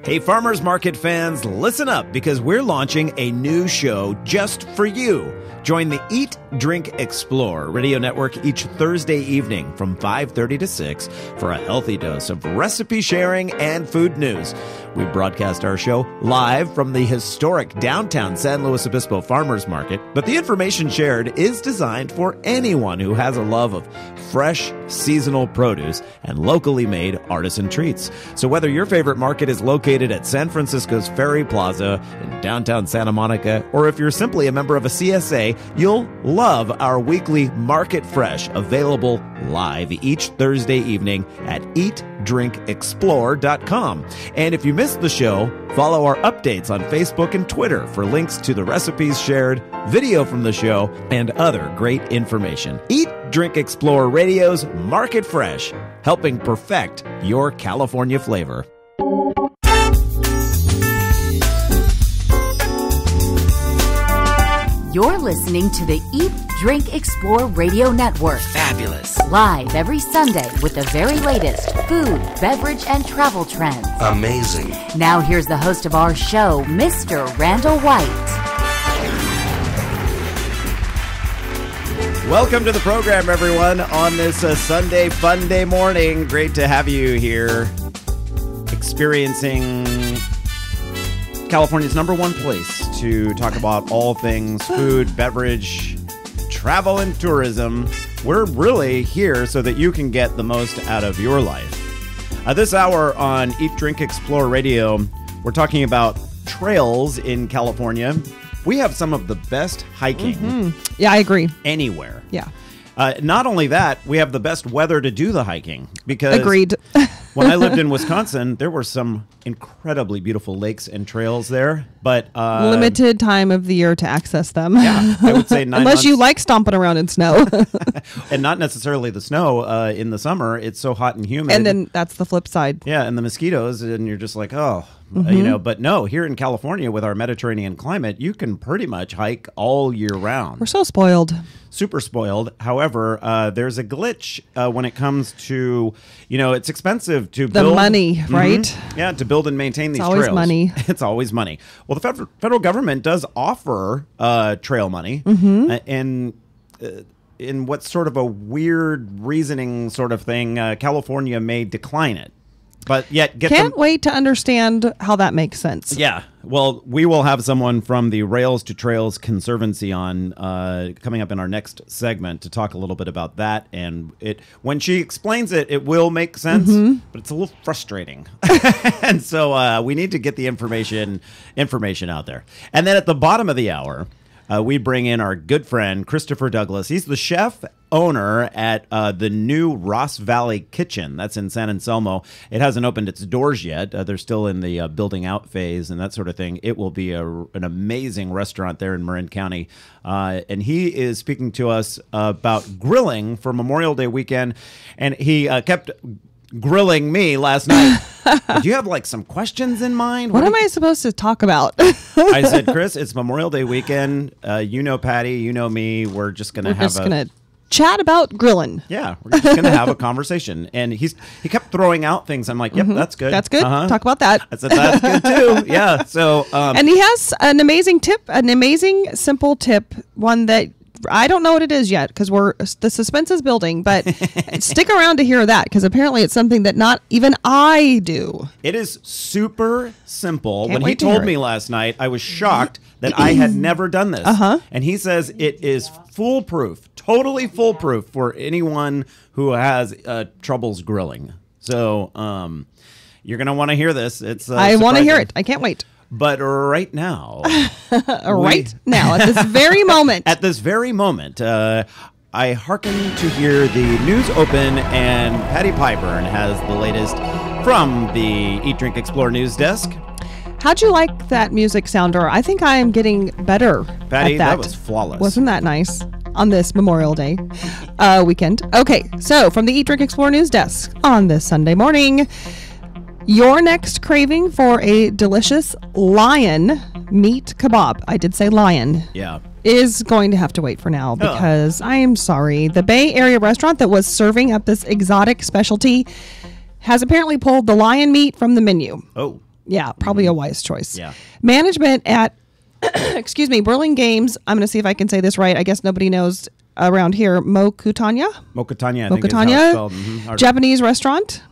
Hey, Farmers Market fans, listen up because we're launching a new show just for you. Join the Eat, Drink, Explore Radio Network each Thursday evening from 5:30 to 6 for a healthy dose of recipe sharing and food news. We broadcast our show live from the historic downtown San Luis Obispo Farmers Market, but the information shared is designed for anyone who has a love of fresh, seasonal produce and locally made artisan treats. So whether your favorite market is located at San Francisco's Ferry Plaza in downtown Santa Monica, or if you're simply a member of a CSA, you'll love our weekly Market Fresh, available live each Thursday evening at eatdrinkexplore.com. And if you missed the show, follow our updates on Facebook and Twitter for links to the recipes shared, video from the show, and other great information. Eat, Drink, Explore Radio's Market Fresh, helping perfect your California flavor. You're listening to the Eat, Drink, Explore Radio Network. Fabulous. Live every Sunday with the very latest food, beverage, and travel trends. Amazing. Now here's the host of our show, Mr. Randall White. Welcome to the program, everyone, on this Sunday Fun Day morning. Great to have you here, experiencing California's number one place to talk about all things food, beverage, travel, and tourism. We're really here so that you can get the most out of your life. This hour on Eat, Drink, Explore Radio, we're talking about trails in California. We have some of the best hiking. Yeah, I agree. Anywhere. Yeah. Not only that, we have the best weather to do the hiking. Because agreed. When I lived in Wisconsin, there were some incredibly beautiful lakes and trails there, but limited time of the year to access them. Yeah, I would say 9 unless months. you like stomping around in snow. And not necessarily the snow. In the summer, it's so hot and humid. And then that's the flip side. Yeah, and the mosquitoes, and you're just like, oh, you know. But no, here in California with our Mediterranean climate, you can pretty much hike all year round. We're so spoiled. Super spoiled. However, there's a glitch when it comes to, it's expensive to build. The money, right? Yeah, to build and maintain these trails. It's always money. It's always money. Well, the federal government does offer trail money, and in what's sort of a weird reasoning sort of thing, California may decline it. But yet, can't wait to understand how that makes sense. Yeah. Well, we will have someone from the Rails to Trails Conservancy on coming up in our next segment to talk a little bit about that. And when she explains it, it will make sense, but it's a little frustrating. And so we need to get the information out there. And then at the bottom of the hour, we bring in our good friend, Christopher Douglas. He's the chef owner at the new Ross Valley Kitchen. That's in San Anselmo. It hasn't opened its doors yet. They're still in the building out phase and that sort of thing. It will be an amazing restaurant there in Marin County. And he is speaking to us about grilling for Memorial Day weekend. And he kept grilling me last night. Do you have some questions in mind? What am I supposed to talk about? I said, Chris, it's Memorial Day weekend. You know Patty, you know me. We're just going to chat about grilling. Yeah, we're just going to have a conversation. And he kept throwing out things. I'm like, yep, that's good. That's good. Talk about that. I said, that's good too. Yeah. So, and he has an amazing tip, an amazing simple tip, one that I don't know what it is yet because the suspense is building, but stick around to hear that because apparently it's something that not even I do. It is super simple. When he told me last night, I was shocked that I had never done this. And he says it is foolproof, totally foolproof for anyone who has troubles grilling. So you're going to want to hear this. I want to hear it. I can't wait. But right now, at this very moment, I hearken to hear the news open, and Patty Pyburn has the latest from the Eat, Drink, Explore news desk. How'd you like that music sounder? I think I am getting better. Patty, at that was flawless. Wasn't that nice on this Memorial Day weekend? Okay, so from the Eat, Drink, Explore news desk on this Sunday morning. Your next craving for a delicious lion meat kebab, I did say lion, is going to have to wait for now because I am sorry. The Bay Area restaurant that was serving up this exotic specialty has apparently pulled the lion meat from the menu. Oh. Yeah, probably a wise choice. Yeah. Management at excuse me, Burlingame's, I'm going to see if I can say this right. I guess nobody knows around here. Mokutanya, I think is how it's spelled. Mm-hmm. Japanese restaurant.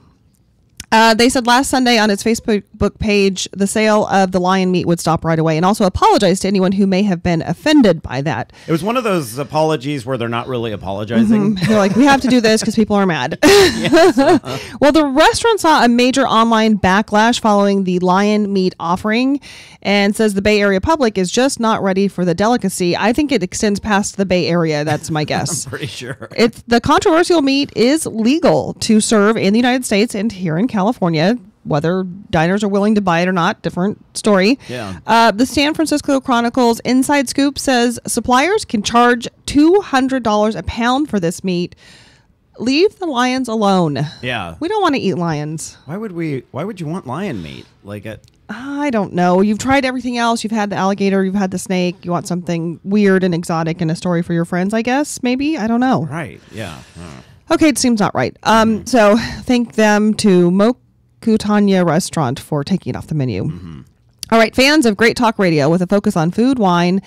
They said last Sunday on its Facebook page, the sale of the lion meat would stop right away, and also apologize to anyone who may have been offended by that. It was one of those apologies where they're not really apologizing. They're like, we have to do this because people are mad. Well, the restaurant saw a major online backlash following the lion meat offering, and says the Bay Area public is just not ready for the delicacy. I think it extends past the Bay Area. That's my guess. I'm pretty sure. The controversial meat is legal to serve in the United States and here in California. Whether diners are willing to buy it or not, different story. Yeah. The San Francisco Chronicle's Inside Scoop says suppliers can charge $200 a pound for this meat. Leave the lions alone. Yeah. We don't want to eat lions. Why would you want lion meat? I don't know. You've tried everything else. You've had the alligator. You've had the snake. You want something weird and exotic and a story for your friends, I guess. Maybe. I don't know. Right. Yeah. Okay. It seems not right. So thank them to Mokutanya Restaurant for taking it off the menu. Mm-hmm. All right. Fans of Great Talk Radio with a focus on food, wine,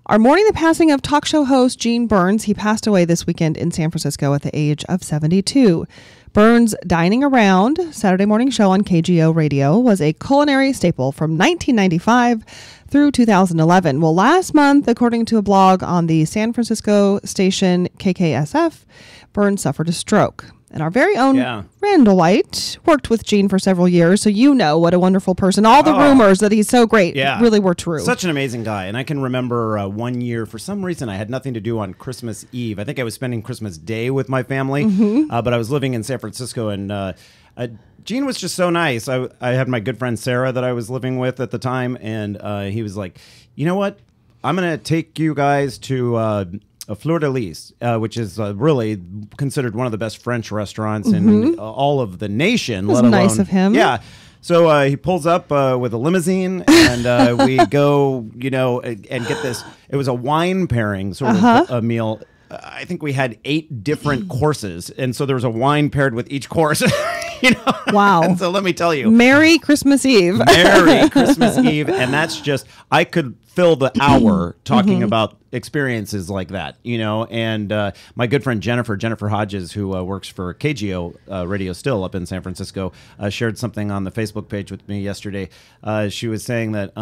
are mourning the passing of talk show host Gene Burns. He passed away this weekend in San Francisco at the age of 72. Burns' Dining Around, Saturday morning show on KGO Radio, was a culinary staple from 1995 through 2011. Well, last month, according to a blog on the San Francisco station KKSF, Burns suffered a stroke. And our very own Randall White worked with Gene for several years, so you know what a wonderful person. All the rumors that he's so great really were true. Such an amazing guy. And I can remember one year, for some reason, I had nothing to do on Christmas Eve. I think I was spending Christmas Day with my family, but I was living in San Francisco, and Gene was just so nice. I had my good friend Sarah that I was living with at the time, and he was like, you know what? I'm going to take you guys to... Fleur de Lis, which is really considered one of the best French restaurants in all of the nation. That was nice of him. Yeah. So he pulls up with a limousine, and we go, and get this. It was a wine pairing sort of a meal. I think we had 8 different courses, and so there was a wine paired with each course. Wow. And so let me tell you. Merry Christmas Eve. Merry Christmas Eve. And that's just, I could fill the hour talking about experiences like that, and my good friend Jennifer Hodges, who works for KGO Radio still up in San Francisco, shared something on the Facebook page with me yesterday. She was saying that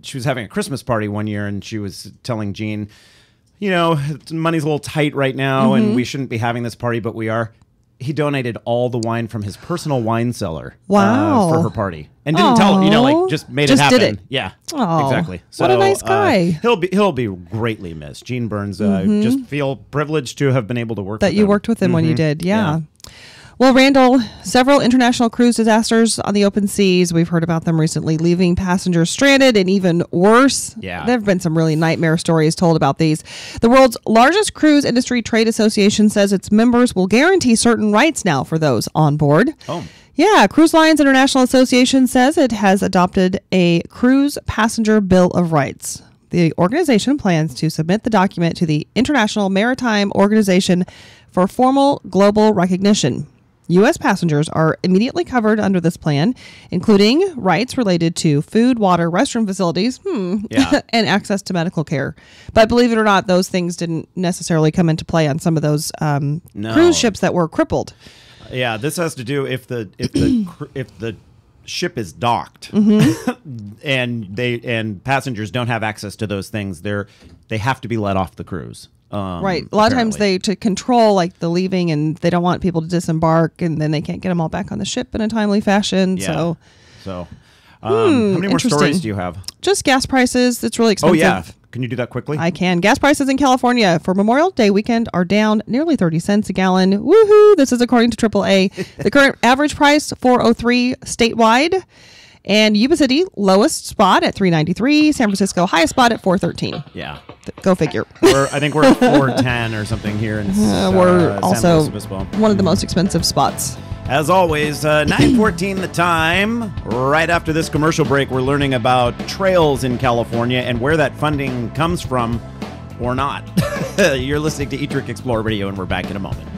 she was having a Christmas party one year, and she was telling Gene, money's a little tight right now, and we shouldn't be having this party, but we are. He donated all the wine from his personal wine cellar for her party, and didn't tell her, just made it happen. Did it. Yeah, Aww. exactly. So, what a nice guy. He'll be greatly missed. Gene Burns, just feel privileged to have been able to work with him. That you worked with him when you did, yeah. Well, Randall, several international cruise disasters on the open seas. We've heard about them recently, leaving passengers stranded, and even worse. Yeah. There have been some really nightmare stories told about these. The world's largest cruise industry trade association says its members will guarantee certain rights now for those on board. Oh. Yeah, Cruise Lines International Association says it has adopted a cruise passenger bill of rights. The organization plans to submit the document to the International Maritime Organization for formal global recognition. U.S. passengers are immediately covered under this plan, including rights related to food, water, restroom facilities, and access to medical care. But believe it or not, those things didn't necessarily come into play on some of those cruise ships that were crippled. Yeah, this has to do if the ship is docked and passengers don't have access to those things, they have to be let off the cruise. Right. A lot of times to control like the leaving, and they don't want people to disembark, and then they can't get them all back on the ship in a timely fashion. Yeah. So how many more stories do you have? Just gas prices. It's really expensive. Oh, yeah. Can you do that quickly? I can. Gas prices in California for Memorial Day weekend are down nearly 30 cents a gallon. Woohoo! This is according to AAA. The current average price, $4.03 statewide. And Yuba City, lowest spot at $3.93. San Francisco, highest spot at $4.13. Yeah. Go figure. I think we're at $4.10 or something here in we're also San Luis Obispo. One of the most expensive spots. As always, 9:14 the time. Right after this commercial break, we're learning about trails in California and where that funding comes from or not. You're listening to Eat, Drink, Explore Radio, and we're back in a moment.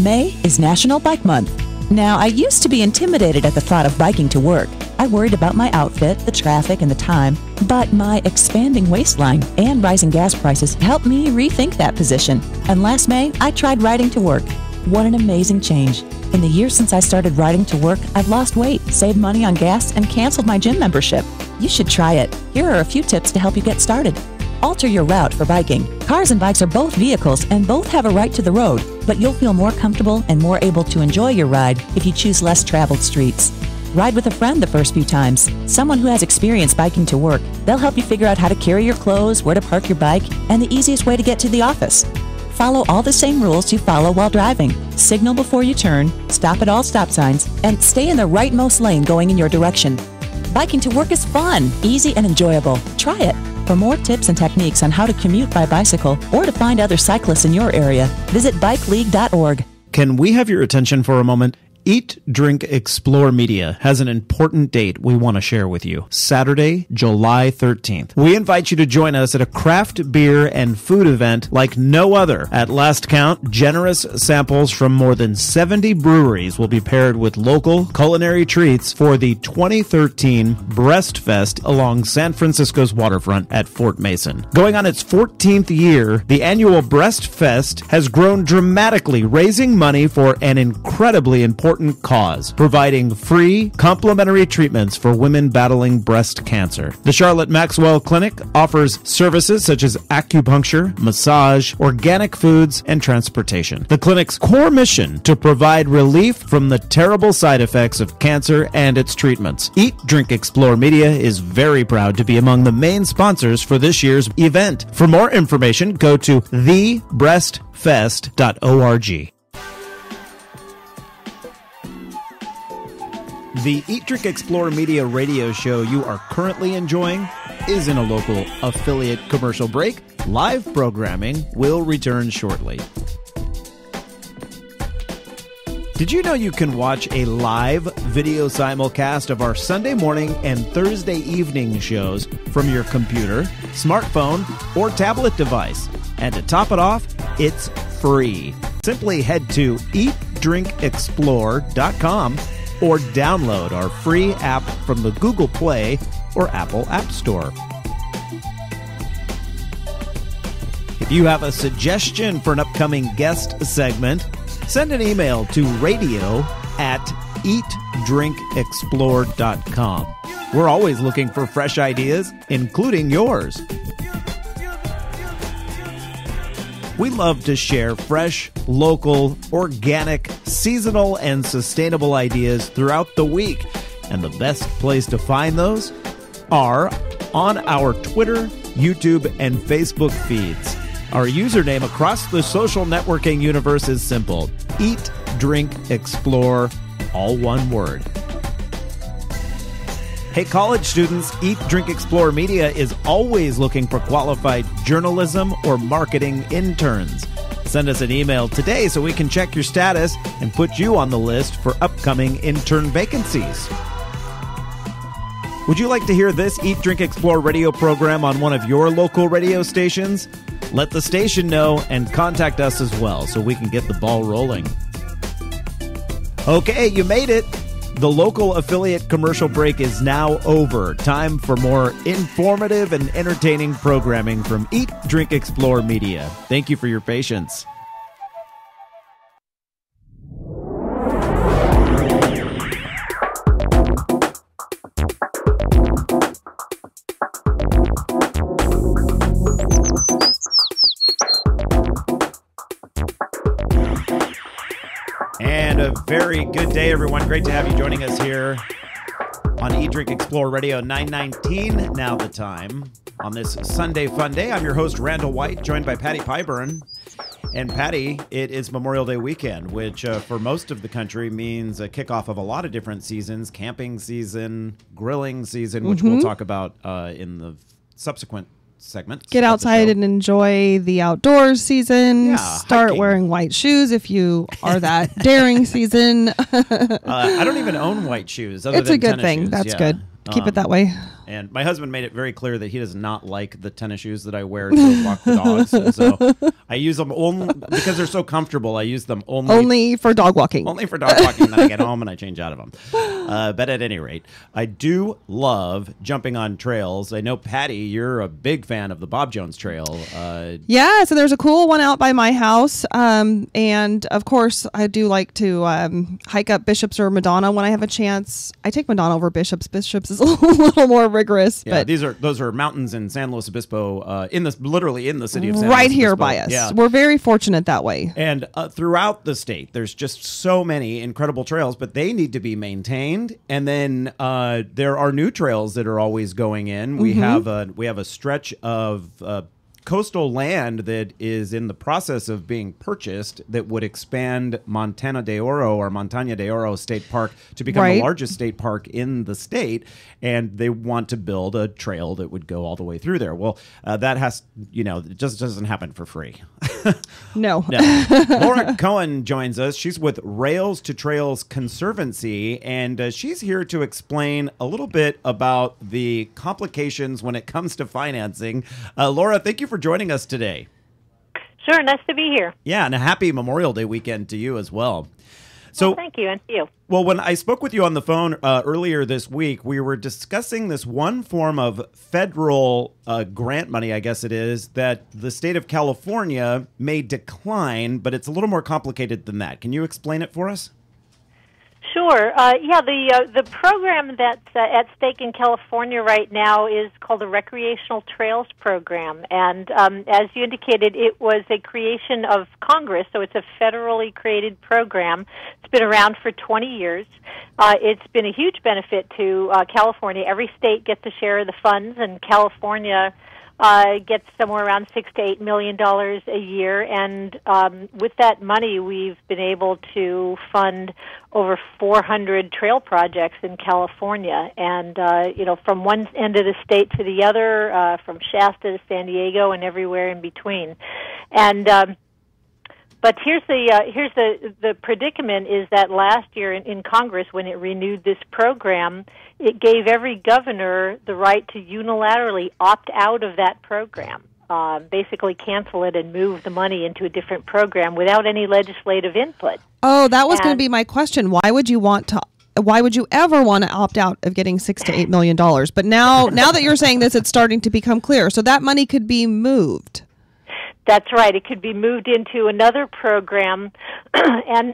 May is National Bike Month. Now, I used to be intimidated at the thought of biking to work. I worried about my outfit, the traffic, and the time, but my expanding waistline and rising gas prices helped me rethink that position. And last May, I tried riding to work. What an amazing change. In the years since I started riding to work, I've lost weight, saved money on gas, and canceled my gym membership. You should try it. Here are a few tips to help you get started. Alter your route for biking. Cars and bikes are both vehicles and both have a right to the road, but you'll feel more comfortable and more able to enjoy your ride if you choose less traveled streets. Ride with a friend the first few times, someone who has experience biking to work. They'll help you figure out how to carry your clothes, where to park your bike, and the easiest way to get to the office. Follow all the same rules you follow while driving. Signal before you turn, stop at all stop signs, and stay in the rightmost lane going in your direction. Biking to work is fun, easy, and enjoyable. Try it. For more tips and techniques on how to commute by bicycle or to find other cyclists in your area, visit bikeleague.org. Can we have your attention for a moment? Eat, Drink, Explore Media has an important date we want to share with you. Saturday, July 13th. We invite you to join us at a craft beer and food event like no other. At last count, generous samples from more than 70 breweries will be paired with local culinary treats for the 2013 Breast Fest along San Francisco's waterfront at Fort Mason. Going on its 14th year, the annual Breast Fest has grown dramatically, raising money for an incredibly important cause, providing free, complimentary treatments for women battling breast cancer. The Charlotte Maxwell Clinic offers services such as acupuncture, massage, organic foods, and transportation. The clinic's core mission to provide relief from the terrible side effects of cancer and its treatments. Eat, Drink, Explore Media is very proud to be among the main sponsors for this year's event. For more information, go to thebreastfest.org. The Eat, Drink, Explore Media radio show you are currently enjoying is in a local affiliate commercial break. Live programming will return shortly. Did you know you can watch a live video simulcast of our Sunday morning and Thursday evening shows from your computer, smartphone, or tablet device? And to top it off, it's free. Simply head to eatdrinkexplore.com or download our free app from the Google Play or Apple App Store. If you have a suggestion for an upcoming guest segment, send an email to radio@eatdrinkexplore.com. We're always looking for fresh ideas, including yours. We love to share fresh, local, organic, seasonal, and sustainable ideas throughout the week. And the best place to find those are on our Twitter, YouTube, and Facebook feeds. Our username across the social networking universe is simple: Eat, Drink, Explore, all one word. Hey, college students, Eat, Drink, Explore Media is always looking for qualified journalism or marketing interns. Send us an email today so we can check your status and put you on the list for upcoming intern vacancies. Would you like to hear this Eat, Drink, Explore radio program on one of your local radio stations? Let the station know and contact us as well so we can get the ball rolling. Okay, you made it. The local affiliate commercial break is now over. Time for more informative and entertaining programming from Eat, Drink, Explore Media. Thank you for your patience. And a very good day, everyone. Great to have you joining us here on Eat, Drink, Explore Radio 919. Now the time on this Sunday fun day. I'm your host, Randall White, joined by Patty Pyburn. And Patty, it is Memorial Day weekend, which for most of the country means a kickoff of a lot of different seasons: camping season, grilling season, which we'll talk about in the subsequent segment. Get outside and enjoy the outdoors season. Yeah, Start hiking. wearing white shoes if you are that daring season. I don't even own white shoes. Other It's than a good tennis thing. shoes. That's Yeah. good. Keep it that way. And my husband made it very clear that he does not like the tennis shoes that I wear to walk the dogs. And so I use them only because they're so comfortable. I use them only for dog walking. Only for dog walking. Then I get home and I change out of them. But at any rate, I do love jumping on trails. I know, Patty, you're a big fan of the Bob Jones Trail. Yeah, so there's a cool one out by my house. And of course, I do like to hike up Bishops or Madonna when I have a chance. I take Madonna over Bishops. Bishops is a little more rigorous. Yeah, but those are mountains in San Luis Obispo, literally in the city of San right Luis here Obispo. by us. Yeah. We're very fortunate that way. And throughout the state, there's just so many incredible trails, but they need to be maintained. And then there are new trails that are always going in. We have a stretch of coastal land that is in the process of being purchased that would expand Montana de Oro or Montaña de Oro State Park to become the largest state park in the state, and they want to build a trail that would go all the way through there. Well, that has, it just doesn't happen for free. No. Laura Cohen joins us. She's with Rails to Trails Conservancy, and she's here to explain a little bit about the complications when it comes to financing. Laura, thank you for joining us today. Sure, nice to be here. Yeah, and a happy Memorial Day weekend to you as well. So, thank you, and to you. Well, when I spoke with you on the phone earlier this week, we were discussing this one form of federal grant money, I guess it is, that the state of California may decline, but it's a little more complicated than that. Can you explain it for us? Sure. The program that's at stake in California right now is called the Recreational Trails Program. And as you indicated, it was a creation of Congress, so it's a federally created program. It's been around for 20 years. It's been a huge benefit to California. Every state gets a share of the funds, and California gets somewhere around $6 to $8 million a year, and with that money, we've been able to fund over 400 trail projects in California, and from one end of the state to the other, from Shasta to San Diego, and everywhere in between. And but here's the predicament is that last year in Congress, when it renewed this program, it gave every governor the right to unilaterally opt out of that program, basically cancel it and move the money into a different program without any legislative input. Oh, that was going to be my question. Why would you ever want to opt out of getting $6 to $8 million? But now that you're saying this, it's starting to become clear. So that money could be moved. That's right. It could be moved into another program, and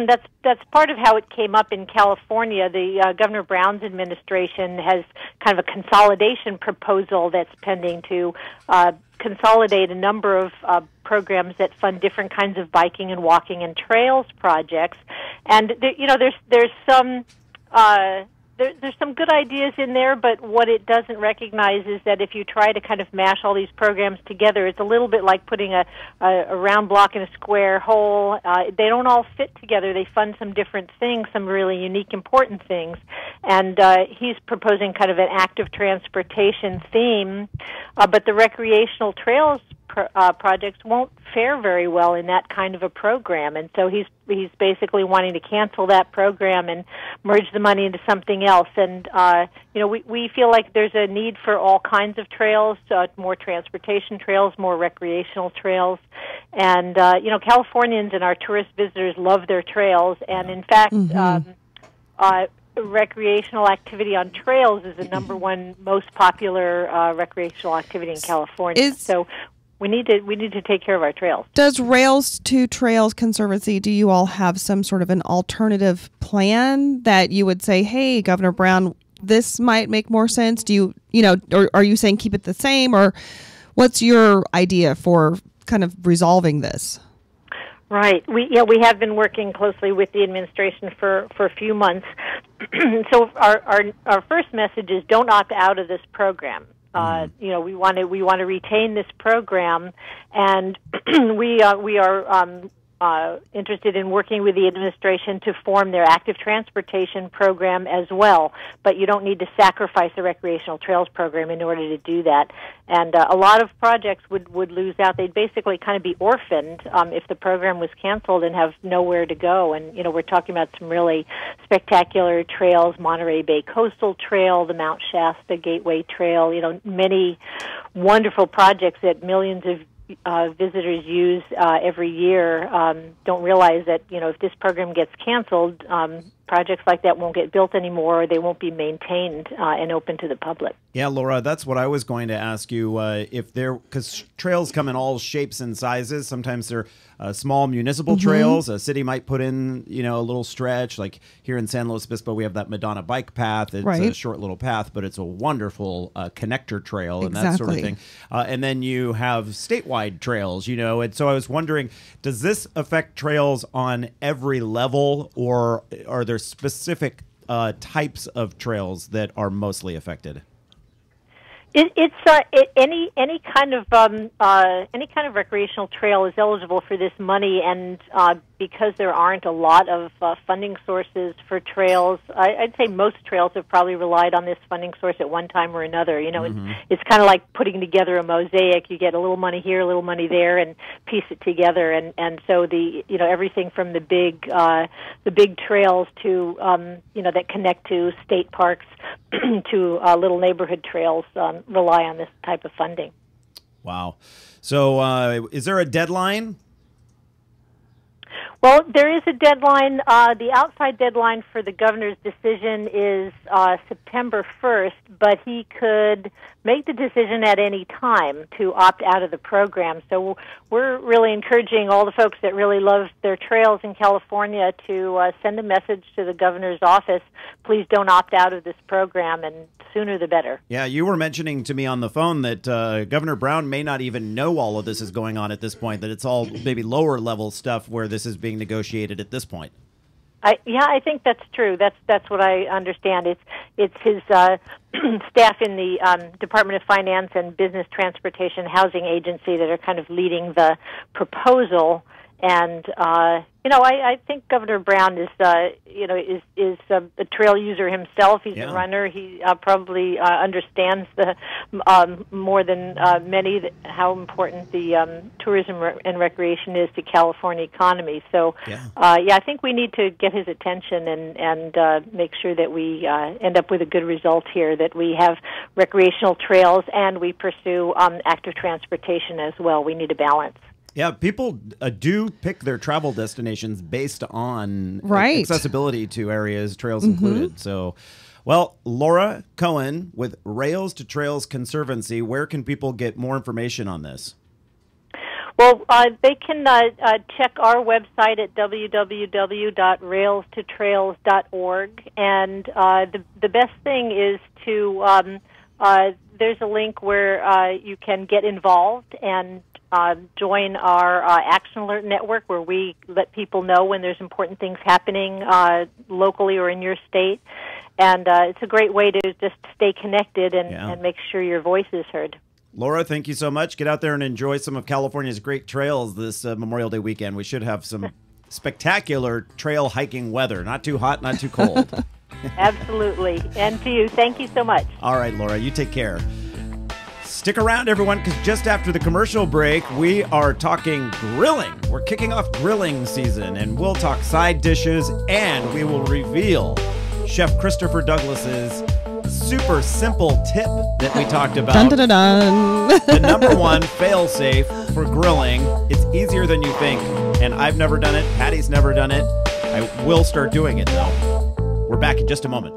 that's part of how it came up in California. The Governor Brown's administration has kind of a consolidation proposal that's pending to consolidate a number of programs that fund different kinds of biking and walking and trails projects. And there's some. There's some good ideas in there, but what it doesn't recognize is that if you try to kind of mash all these programs together, it's a little bit like putting a round block in a square hole. They don't all fit together. They fund some different things, some really unique, important things. And he's proposing kind of an active transportation theme, but the recreational trails projects won't fare very well in that kind of a program, and so he's basically wanting to cancel that program and merge the money into something else. And we feel like there's a need for all kinds of trails, more transportation trails, more recreational trails, and Californians and our tourist visitors love their trails, and in fact. Recreational activity on trails is the number one most popular recreational activity in California. So we need to take care of our trails. Does Rails to Trails Conservancy, do you all have some sort of an alternative plan that you would say, hey, Governor Brown, this might make more sense? Do or are you saying keep it the same, or what's your idea for kind of resolving this? Right. We have been working closely with the administration for a few months. So our first message is don't opt out of this program. We want to retain this program, and we are interested in working with the administration to form their active transportation program as well. But you don't need to sacrifice the recreational trails program in order to do that. And a lot of projects would lose out. They'd basically kind of be orphaned if the program was canceled and have nowhere to go. And, we're talking about some really spectacular trails, Monterey Bay Coastal Trail, the Mount Shasta Gateway Trail, many wonderful projects that millions of visitors use every year. Don't realize that, if this program gets canceled, projects like that won't get built anymore, or they won't be maintained and open to the public. Yeah, Laura, that's what I was going to ask you. Because trails come in all shapes and sizes. Sometimes they're small municipal trails. A city might put in, a little stretch. Like here in San Luis Obispo, we have that Madonna bike path. It's a short little path, but it's a wonderful connector trail and that sort of thing. And then you have statewide trails, and so I was wondering, does this affect trails on every level, or are there specific types of trails that are mostly affected? It's any kind of recreational trail is eligible for this money, and because there aren't a lot of funding sources for trails, I'd say most trails have probably relied on this funding source at one time or another. It's kind of like putting together a mosaic. You get a little money here, a little money there, and piece it together. And so everything from the big trails to that connect to state parks to little neighborhood trails rely on this type of funding. Wow. So is there a deadline? Well, there is a deadline. The outside deadline for the governor's decision is September 1st, but he could make the decision at any time to opt out of the program. So we're really encouraging all the folks that really love their trails in California to send a message to the governor's office. Please don't opt out of this program, and sooner the better. Yeah, you were mentioning to me on the phone that Governor Brown may not even know all of this is going on at this point, that it's all maybe lower level stuff where this is being negotiated at this point. I think that's true. That's what I understand. It's his staff in the Department of Finance and Business Transportation Housing Agency that are kind of leading the proposal. And I think Governor Brown is a trail user himself. He's a runner. He probably understands more than many how important the tourism and recreation is to California economy. So, I think we need to get his attention and make sure that we end up with a good result here. That we have recreational trails and we pursue active transportation as well. We need a balance. Yeah, people do pick their travel destinations based on accessibility to areas, trails included. So, well, Laura Cohen with Rails to Trails Conservancy, where can people get more information on this? Well, they can check our website at www.railstotrails.org, and the best thing is to there's a link where you can get involved and join our Action Alert Network, where we let people know when there's important things happening locally or in your state. And it's a great way to just stay connected and make sure your voice is heard. Laura, thank you so much. Get out there and enjoy some of California's great trails this Memorial Day weekend. We should have some spectacular trail hiking weather. Not too hot, not too cold. Absolutely. And to you, thank you so much. All right, Laura, you take care. Stick around, everyone, because just after the commercial break, we are talking grilling. We're kicking off grilling season, and we'll talk side dishes, and we will reveal Chef Christopher Douglas's super simple tip that we talked about. Dun, dun, dun, dun. The number one fail-safe for grilling. It's easier than you think, and I've never done it. Patty's never done it. I will start doing it, though. We're back in just a moment.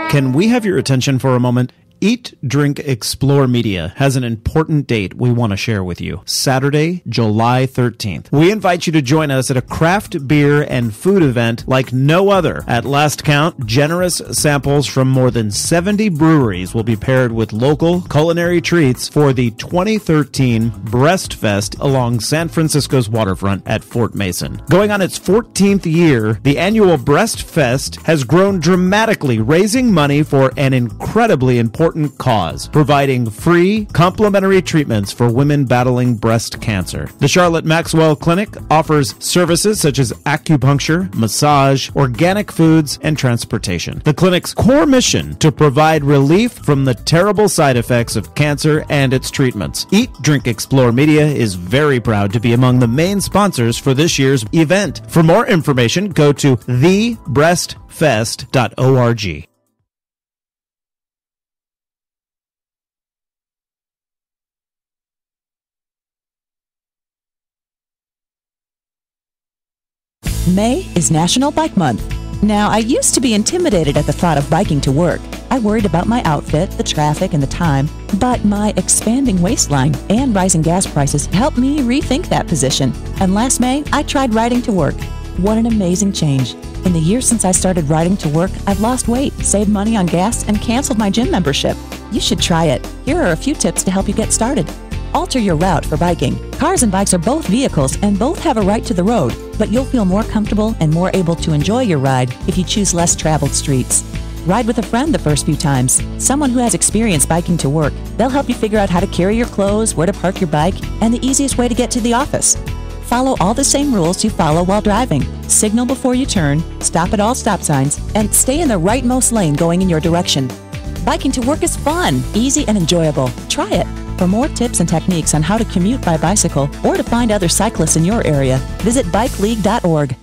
Can we have your attention for a moment? Eat, Drink, Explore Media has an important date we want to share with you. Saturday, July 13th. We invite you to join us at a craft beer and food event like no other. At last count, generous samples from more than 70 breweries will be paired with local culinary treats for the 2013 Breast Fest along San Francisco's waterfront at Fort Mason. Going on its 14th year, the annual Breast Fest has grown dramatically, raising money for an incredibly important important cause, providing free, complimentary treatments for women battling breast cancer. The Charlotte Maxwell Clinic offers services such as acupuncture, massage, organic foods, and transportation. The clinic's core mission to provide relief from the terrible side effects of cancer and its treatments. Eat, Drink, Explore Media is very proud to be among the main sponsors for this year's event. For more information, go to thebreastfest.org. May is National Bike Month. Now, I used to be intimidated at the thought of biking to work. I worried about my outfit, the traffic, and the time, but my expanding waistline and rising gas prices helped me rethink that position. And last May, I tried riding to work. What an amazing change. In the years since I started riding to work, I've lost weight, saved money on gas, and canceled my gym membership. You should try it. Here are a few tips to help you get started. Alter your route for biking. Cars and bikes are both vehicles and both have a right to the road, but you'll feel more comfortable and more able to enjoy your ride if you choose less traveled streets. Ride with a friend the first few times, someone who has experience biking to work. They'll help you figure out how to carry your clothes, where to park your bike, and the easiest way to get to the office. Follow all the same rules you follow while driving. Signal before you turn, stop at all stop signs, and stay in the rightmost lane going in your direction. Biking to work is fun, easy, and enjoyable. Try it. For more tips and techniques on how to commute by bicycle or to find other cyclists in your area, visit bikeleague.org.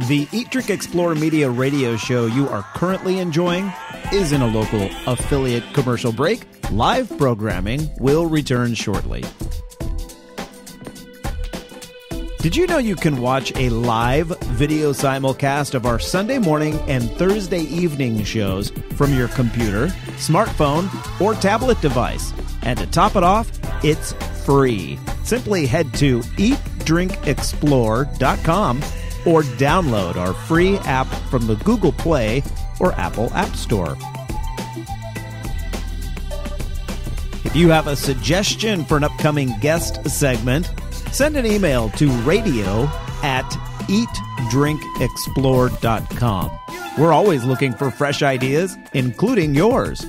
The Eat, Drink, Explore Media radio show you are currently enjoying is in a local affiliate commercial break. Live programming will return shortly. Did you know you can watch a live video simulcast of our Sunday morning and Thursday evening shows from your computer, smartphone, or tablet device? And to top it off, it's free. Simply head to eatdrinkexplore.com or download our free app from the Google Play or Apple App Store. If you have a suggestion for an upcoming guest segment, send an email to radio@eatdrinkexplore.com. We're always looking for fresh ideas, including yours.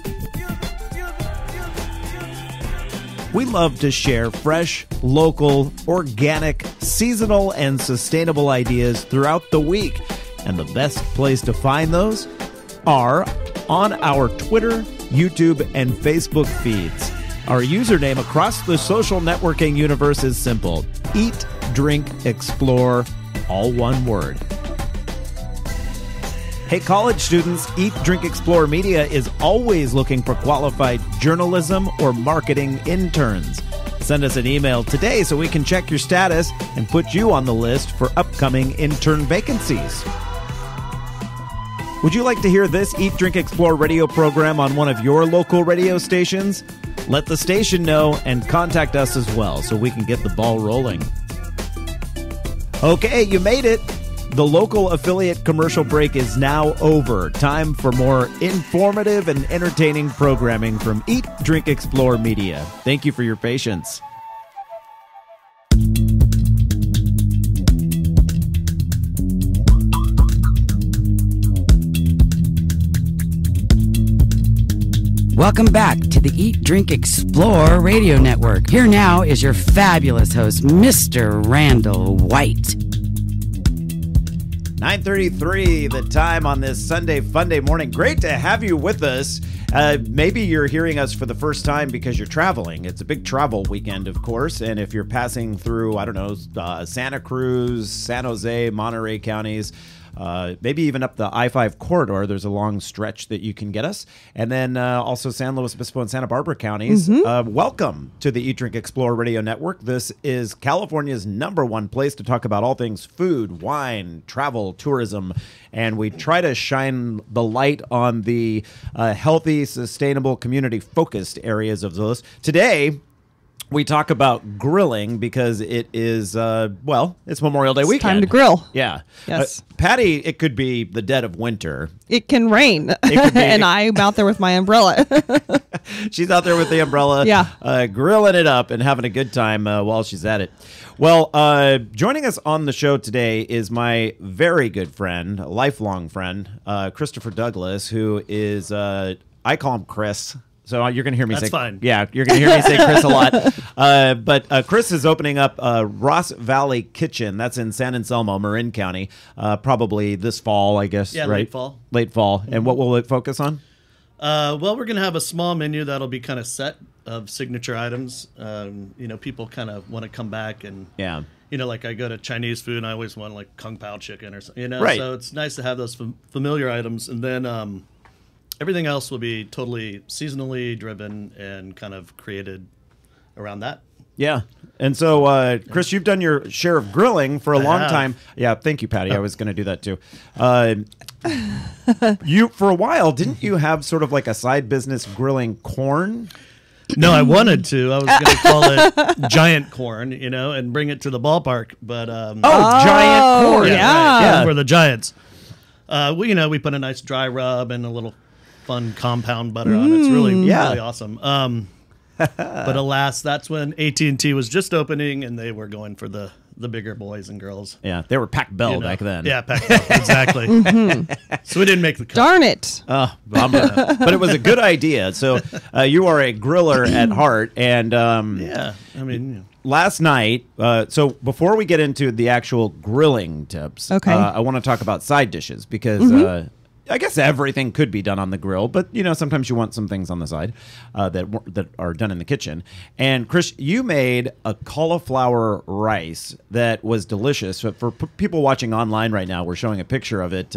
We love to share fresh, local, organic, seasonal, and sustainable ideas throughout the week. And the best place to find those are on our Twitter, YouTube, and Facebook feeds. Our username across the social networking universe is simple: Eat, Drink, Explore, all one word. Hey, college students, Eat, Drink, Explore Media is always looking for qualified journalism or marketing interns. Send us an email today so we can check your status and put you on the list for upcoming intern vacancies. Would you like to hear this Eat, Drink, Explore radio program on one of your local radio stations? Let the station know and contact us as well so we can get the ball rolling. Okay, you made it. The local affiliate commercial break is now over. Time for more informative and entertaining programming from Eat, Drink, Explore Media. Thank you for your patience. Welcome back to the Eat, Drink, Explore radio network. Here now is your fabulous host, Mr. Randall White. 9:33, the time on this Sunday Funday morning. Great to have you with us. Maybe you're hearing us for the first time because you're traveling. It's a big travel weekend, of course. And if you're passing through, Santa Cruz, San Jose, Monterey counties, maybe even up the I-5 corridor, there's a long stretch that you can get us. And then also San Luis Obispo and Santa Barbara counties. Welcome to the Eat, Drink, Explore Radio Network. This is California's #1 place to talk about all things food, wine, travel, tourism. And we try to shine the light on the healthy, sustainable, community-focused areas of those. Today, we talk about grilling because it is, it's Memorial Day weekend. Time to grill. Yeah. Yes. Patty, it could be the dead of winter. It can rain. And I'm out there with my umbrella. She's out there with the umbrella, grilling it up and having a good time while she's at it. Well, joining us on the show today is my very good friend, lifelong friend, Christopher Douglas, who is, I call him Chris. So you're going to hear me say... That's fine. Yeah, you're going to hear me say Chris a lot. But Chris is opening up Ross Valley Kitchen. That's in San Anselmo, Marin County, probably this fall, I guess, Yeah, right? late fall. Late fall. And what will it focus on? Well, we're going to have a small menu that'll be kind of set of signature items. People kind of want to come back and... Yeah. Like I go to Chinese food and I always want like Kung Pao chicken or something, Right. So it's nice to have those familiar items. And then everything else will be totally seasonally driven and kind of created around that. Yeah. And so, Chris, you've done your share of grilling for a long time. Yeah, thank you, Patty. I was going to do that too. You, for a while, didn't you have sort of like a side business grilling corn? No, I wanted to. I was going to call it giant corn, and bring it to the ballpark. But giant corn. Yeah, right. For the Giants. We put a nice dry rub and a little fun compound butter on it. It's really awesome. But alas, that's when AT&T was just opening, and they were going for the bigger boys and girls. Yeah, they were Pac Bell back then. Yeah, Pac Bell, exactly. So we didn't make the cut. Darn it. But it was a good idea. So you are a griller at heart. And last night, so before we get into the actual grilling tips, I want to talk about side dishes because I guess everything could be done on the grill, but sometimes you want some things on the side that are done in the kitchen. And Chris, you made a cauliflower rice that was delicious. For people watching online right now, we're showing a picture of it.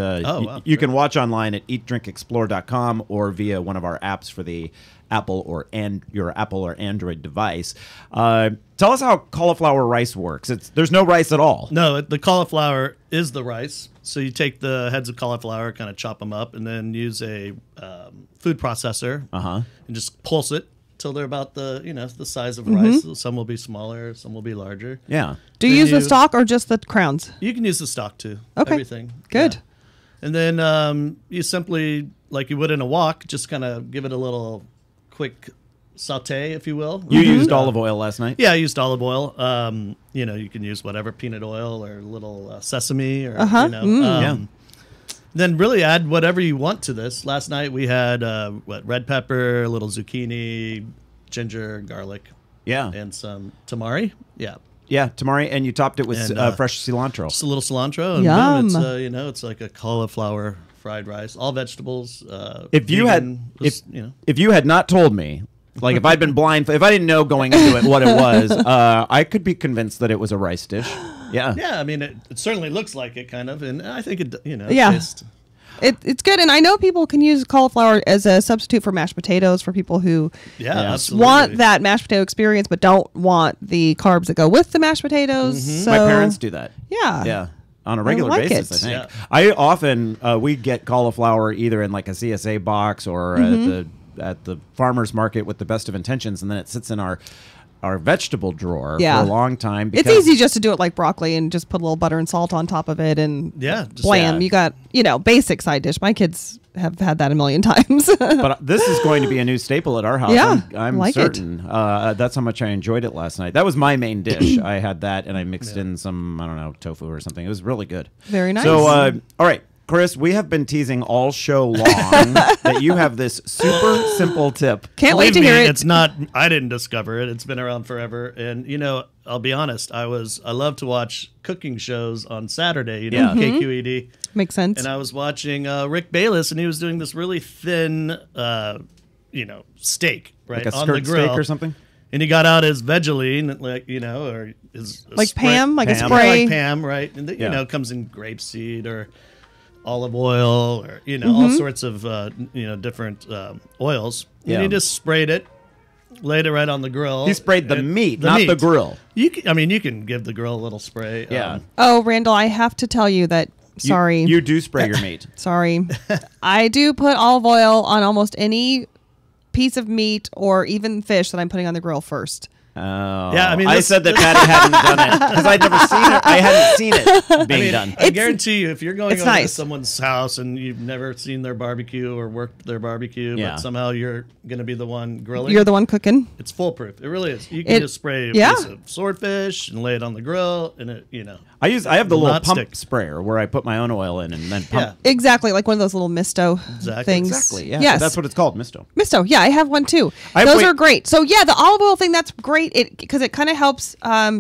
You can watch online at eatdrinkexplore.com or via one of our apps for the Apple or your Apple or Android device. Tell us how cauliflower rice works. There's no rice at all. No, the cauliflower is the rice. So you take the heads of cauliflower, kind of chop them up, and then use a food processor and just pulse it till they're about the size of rice. So some will be smaller, some will be larger. Yeah. Do you use the stalk or just the crowns? You can use the stalk too. Okay. Everything. Good. Yeah. And then you simply, like you would in a wok, just kind of give it a little quick saute, if you will. You used olive oil last night? Yeah, I used olive oil. You can use whatever, peanut oil or a little sesame or Then really add whatever you want to this. Last night we had red pepper, a little zucchini, ginger, garlic. Yeah. And some tamari. Yeah. Yeah, tamari, and you topped it with fresh cilantro. Just a little cilantro. And Yum. boom, it's like a cauliflower fried rice, all vegetables. If you had not told me, like if I'd been blind, if I didn't know going into it what it was, I could be convinced that it was a rice dish. Yeah. Yeah, I mean, it certainly looks like it, kind of, and I think it, tastes. It's good, and I know people can use cauliflower as a substitute for mashed potatoes for people who want that mashed potato experience but don't want the carbs that go with the mashed potatoes. So, my parents do that. Yeah. Yeah. On a regular basis, I think. Yeah. I often we get cauliflower either in like a CSA box or at the farmer's market with the best of intentions, and then it sits in our vegetable drawer for a long time. It's easy just to do it like broccoli and just put a little butter and salt on top of it and blam. You got, basic side dish. My kids have had that a million times. But this is going to be a new staple at our house. Yeah, I'm like certain. That's how much I enjoyed it last night. That was my main dish. I had that and I mixed in some, I don't know, tofu or something. It was really good. Very nice. So, all right. Chris, we have been teasing all show long that you have this super simple tip. Can't wait to hear it. It's not, I didn't discover it. It's been around forever. And, I'll be honest, I love to watch cooking shows on Saturday, KQED. Makes sense. And I was watching Rick Bayless, and he was doing this really thin, steak, right? Like a on the skirt grill. steak or something? And he got out his Vegeline, or his like spray, Pam, like a spray. Like Pam, right? And, it comes in grapeseed or olive oil or all sorts of different oils. And he just sprayed it, laid it right on the grill. He sprayed the meat, not the grill. You can give the grill a little spray. Yeah. Oh, Randall, I have to tell you that. Sorry, you do spray your meat. Sorry, I do put olive oil on almost any piece of meat or even fish that I'm putting on the grill first. Oh, yeah, I mean, I said that Patty hadn't done it because I'd never seen it. I hadn't seen it being done. I guarantee you, if you're going over to nice. someone's house and you've never seen their barbecue or worked their barbecue, but somehow you're going to be the one grilling, You're the one cooking. it's foolproof. It really is. You can just spray a piece of swordfish and lay it on the grill, and it, I have the little not pump stick. sprayer where I put my own oil in and then pump. Exactly, like one of those little misto things. Exactly. Yeah. Yes. That's what it's called, misto. Misto, yeah, I have one too. Those are great. So yeah, the olive oil thing, that's great. Because it kind of helps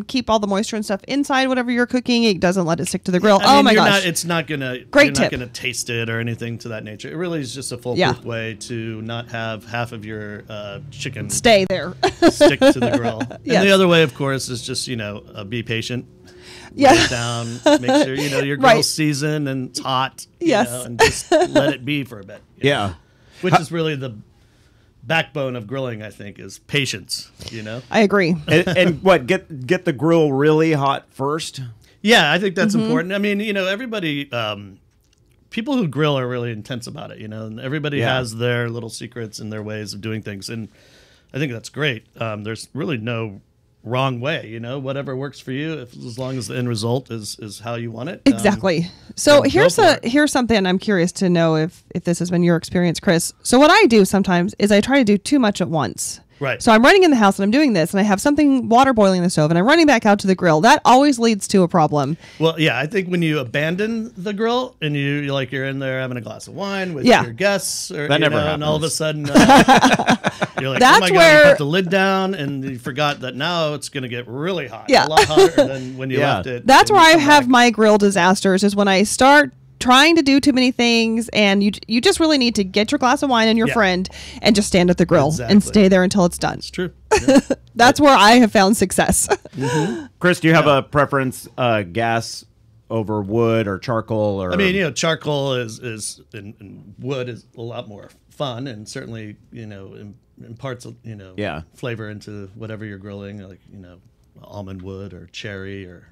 keep all the moisture and stuff inside whatever you're cooking. It doesn't let it stick to the grill. I mean, my gosh, it's not gonna. Great you're tip. not gonna taste it or anything to that nature. It really is just a foolproof way to not have half of your chicken stay there, stick to the grill. Yes. And the other way, of course, is just be patient. Yeah. Lay it down. Make sure your grill's seasoned and it's hot. Yes. And just let it be for a bit. Yeah. Which is really the backbone of grilling, I think, is patience. I agree. and what get the grill really hot first? Yeah, I think that's important. I mean, everybody, people who grill are really intense about it, and everybody has their little secrets and their ways of doing things. And I think that's great. There's really no wrong way, whatever works for you, as long as the end result is how you want it. Exactly. So here's something I'm curious to know if this has been your experience, Chris. So what I do sometimes is I try to do too much at once. Right. So I'm running in the house and I'm doing this and I have something water boiling in the stove and I'm running back out to the grill. That always leads to a problem. Well, yeah, I think when you abandon the grill and you're in there having a glass of wine with your guests, or that never happens. and all of a sudden you're like, That's oh my God, you put the lid down and you forgot that now it's going to get really hot. Yeah. A lot hotter than when you left it. That's where I have my grill disasters, is when I start trying to do too many things, and you just really need to get your glass of wine and your friend and just stand at the grill and stay there until it's done. It's true. Yeah. That's where I have found success. Chris, do you have a preference, gas over wood or charcoal? Or I mean, charcoal is and wood is a lot more fun, and certainly imparts flavor into whatever you're grilling, like almond wood or cherry or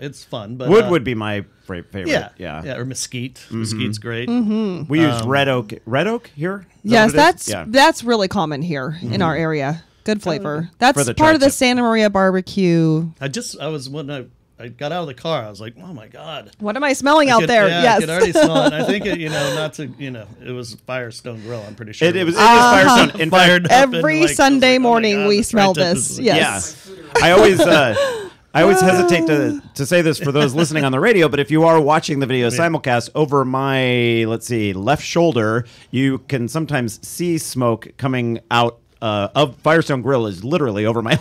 it's fun, but wood would be my favorite. Yeah, or mesquite. Mesquite's great. We use red oak. Red oak here? Yes, that's really common here in our area. Good flavor. That's part of the Santa Maria barbecue. I got out of the car, I was like, oh my God, what am I smelling out there? Yeah, yes, I could already smell it. I think it was Firestone Grill. I'm pretty sure it was Firestone. In fact, every Sunday morning we smell this. Yes, I always hesitate to say this for those listening on the radio, but if you are watching the video simulcast, over my, left shoulder, you can sometimes see smoke coming out of Firestone Grill is literally over my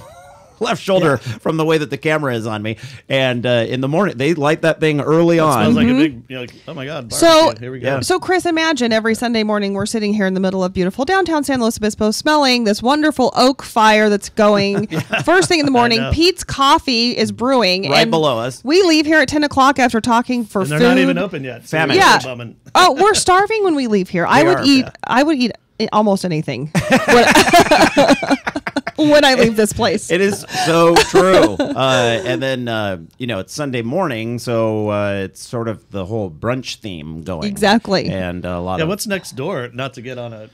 left shoulder from the way that the camera is on me. And in the morning, they light that thing early on. It smells like a big, oh my God, barbecue. Here we go. So Chris, imagine every Sunday morning we're sitting here in the middle of beautiful downtown San Luis Obispo smelling this wonderful oak fire that's going. First thing in the morning, Pete's Coffee is brewing. Right and below us. We leave here at 10 o'clock after talking for and food. They're not even open yet. So Famine. Yeah. Oh, we're starving when we leave here. I would eat almost anything when I leave this place. It is so true. And then, it's Sunday morning, so it's sort of the whole brunch theme going. Exactly. And a lot of... what's next door? Not to get on a...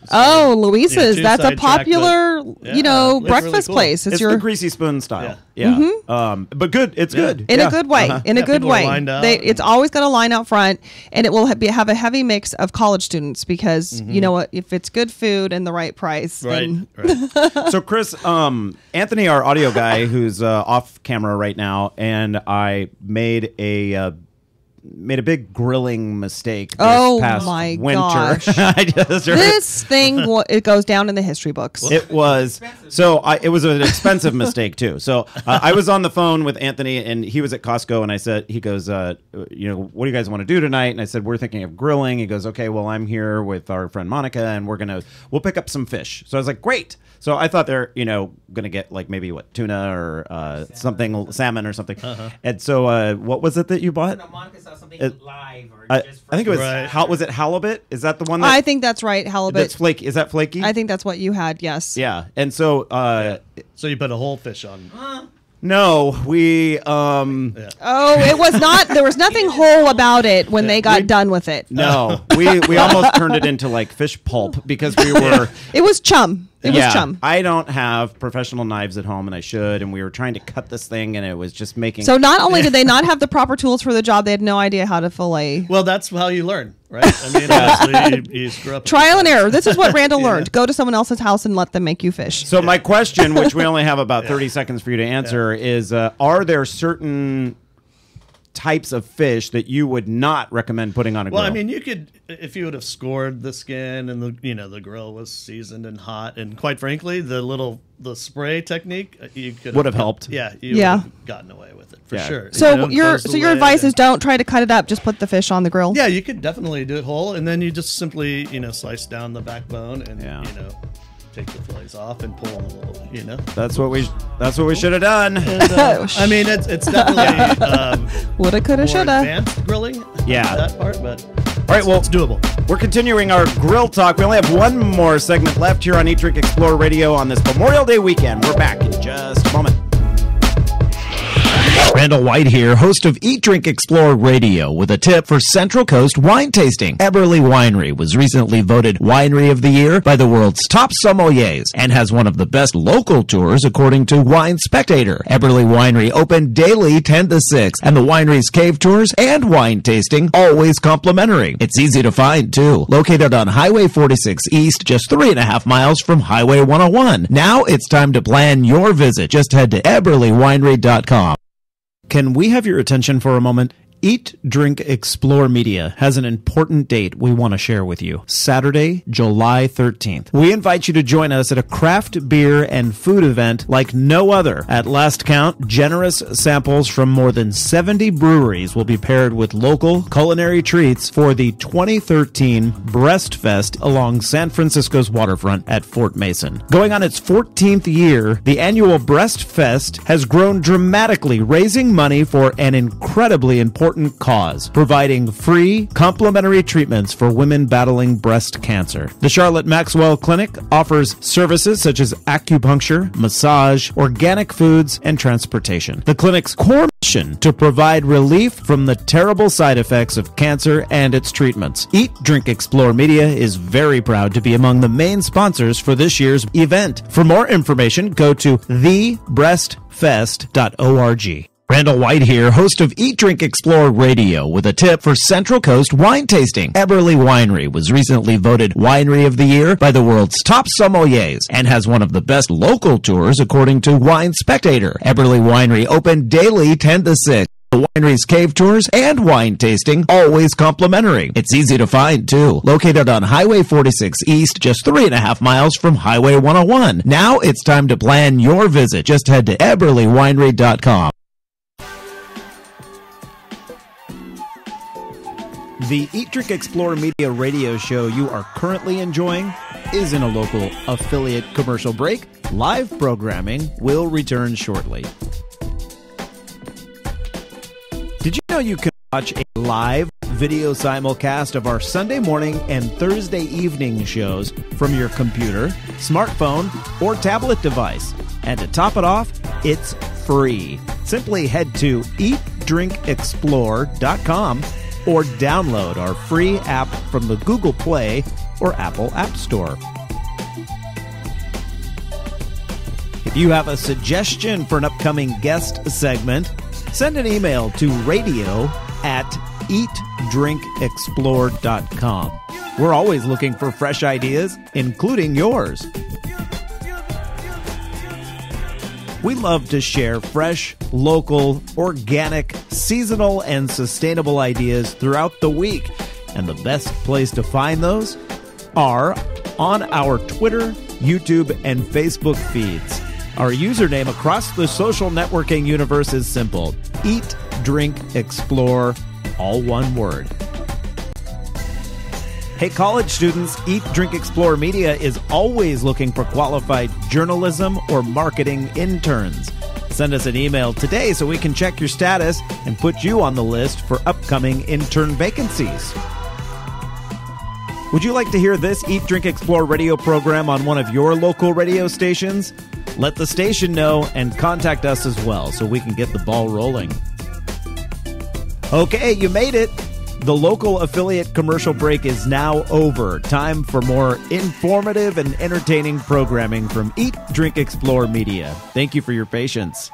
Louisa's. That's a popular, breakfast really place. It's the Greasy Spoon style. Yeah. But good. It's good. In a good way. In a good way. It's always got a line out front, and it will have a heavy mix of college students because, you know what, if it's good food and the right price. Then... Right. So, Chris, Anthony, our audio guy, who's off camera right now, and I made a big grilling mistake this past winter. Gosh. This thing, it goes down in the history books. It was it was an expensive mistake too. So I was on the phone with Anthony, and he was at Costco, and he goes, what do you guys want to do tonight? And I said, we're thinking of grilling. He goes, okay, well, I'm here with our friend Monica, and we'll pick up some fish. So I was like, great. So I thought they're, going to get like maybe tuna or salmon or something. And so what was it that you bought? No, Monica saw something live or just I think it was, was it halibut? Is that the one? I think that's right, halibut. That's flaky. Is that flaky? I think that's what you had, yes. Yeah. And so... So you put a whole fish on. No, we... Oh, it was not... There was nothing whole about it when they got done with it. No. We almost turned it into like fish pulp because we were... It was chum. It was chum. I don't have professional knives at home, and I should. And we were trying to cut this thing, and it was just making. So not only did they not have the proper tools for the job, they had no idea how to fillet. Well, that's how you learn, right? I mean, honestly, you screw up. Trial and error. This is what Randall learned. Go to someone else's house and let them make you fish. So my question, which we only have about 30 seconds for you to answer, is: are there certain types of fish that you would not recommend putting on a grill? Well, I mean, you could, if you would have scored the skin and the grill was seasoned and hot, and quite frankly, the spray technique, you could would have helped. Yeah, you would have gotten away with it for sure. So your advice is don't try to cut it up, just put the fish on the grill. Yeah, you could definitely do it whole, and then you just simply slice down the backbone and take the fillets off and pull them a little, That's what we should have done. And, I mean, it's definitely woulda, coulda, shoulda. Advanced grilling. Yeah, that part, but all right, well, it's doable. We're continuing our grill talk. We only have one more segment left here on Eat, Drink, Explore Radio on this Memorial Day weekend. We're back in just a moment. Randall White here, host of Eat, Drink, Explore Radio, with a tip for Central Coast wine tasting. Eberly Winery was recently voted Winery of the Year by the world's top sommeliers and has one of the best local tours according to Wine Spectator. Eberly Winery open daily 10 to 6, and the winery's cave tours and wine tasting always complimentary. It's easy to find, too. Located on Highway 46 East, just 3.5 miles from Highway 101. Now it's time to plan your visit. Just head to eberlywinery.com. Can we have your attention for a moment? Eat, Drink, Explore Media has an important date we want to share with you. Saturday, July 13th. We invite you to join us at a craft beer and food event like no other. At last count, generous samples from more than 70 breweries will be paired with local culinary treats for the 2013 Breast Fest along San Francisco's waterfront at Fort Mason. Going on its 14th year, the annual Breast Fest has grown dramatically, raising money for an incredibly important cause, providing free, complimentary treatments for women battling breast cancer. The Charlotte Maxwell Clinic offers services such as acupuncture, massage, organic foods, and transportation. The clinic's core mission to provide relief from the terrible side effects of cancer and its treatments. Eat, Drink, Explore Media is very proud to be among the main sponsors for this year's event. For more information, go to thebreastfest.org. Randall White here, host of Eat, Drink, Explore Radio, with a tip for Central Coast wine tasting. Eberly Winery was recently voted Winery of the Year by the world's top sommeliers and has one of the best local tours according to Wine Spectator. Eberly Winery open daily 10 to 6. The winery's cave tours and wine tasting always complimentary. It's easy to find, too. Located on Highway 46 East, just 3.5 miles from Highway 101. Now it's time to plan your visit. Just head to eberlywinery.com. The Eat, Drink, Explore Media radio show you are currently enjoying is in a local affiliate commercial break. Live programming will return shortly. Did you know you can watch a live video simulcast of our Sunday morning and Thursday evening shows from your computer, smartphone, or tablet device? And to top it off, it's free. Simply head to eatdrinkexplore.com or download our free app from the Google Play or Apple App Store. If you have a suggestion for an upcoming guest segment, send an email to radio@eatdrinkexplore.com. We're always looking for fresh ideas, including yours. We love to share fresh, local, organic, seasonal, and sustainable ideas throughout the week. And the best place to find those are on our Twitter, YouTube, and Facebook feeds. Our username across the social networking universe is simple: Eat, Drink, Explore, all one word. Hey, college students, Eat, Drink, Explore Media is always looking for qualified journalism or marketing interns. Send us an email today so we can check your status and put you on the list for upcoming intern vacancies. Would you like to hear this Eat, Drink, Explore radio program on one of your local radio stations? Let the station know and contact us as well so we can get the ball rolling. Okay, you made it. The local affiliate commercial break is now over. Time for more informative and entertaining programming from Eat, Drink, Explore Media. Thank you for your patience.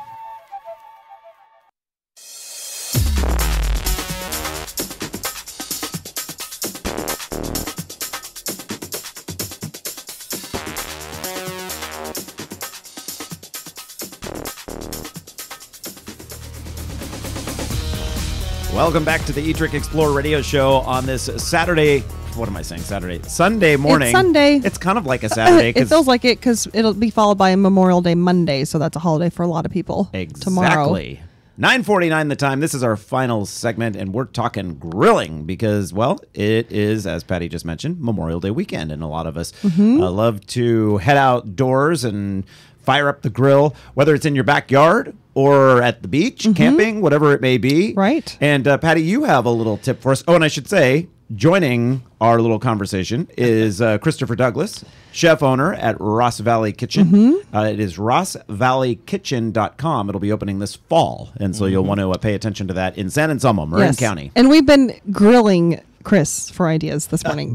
Welcome back to the Eat, Drink, Explore radio show on this Saturday. What am I saying? Sunday morning. It's Sunday. It's kind of like a Saturday. It feels like it because it'll be followed by Memorial Day Monday, so that's a holiday for a lot of people. Exactly. 9:49 the time. This is our final segment, and we're talking grilling because, well, it is, as Patty just mentioned, Memorial Day weekend, and a lot of us love to head outdoors and fire up the grill, whether it's in your backyard or at the beach, camping, whatever it may be. Right. And Patty, you have a little tip for us. Oh, and I should say, joining our little conversation is Christopher Douglas, chef owner at Ross Valley Kitchen. It is rossvalleykitchen.com. It'll be opening this fall, and so you'll want to pay attention to that in San Anselmo, Marin County. And we've been grilling Chris for ideas this morning.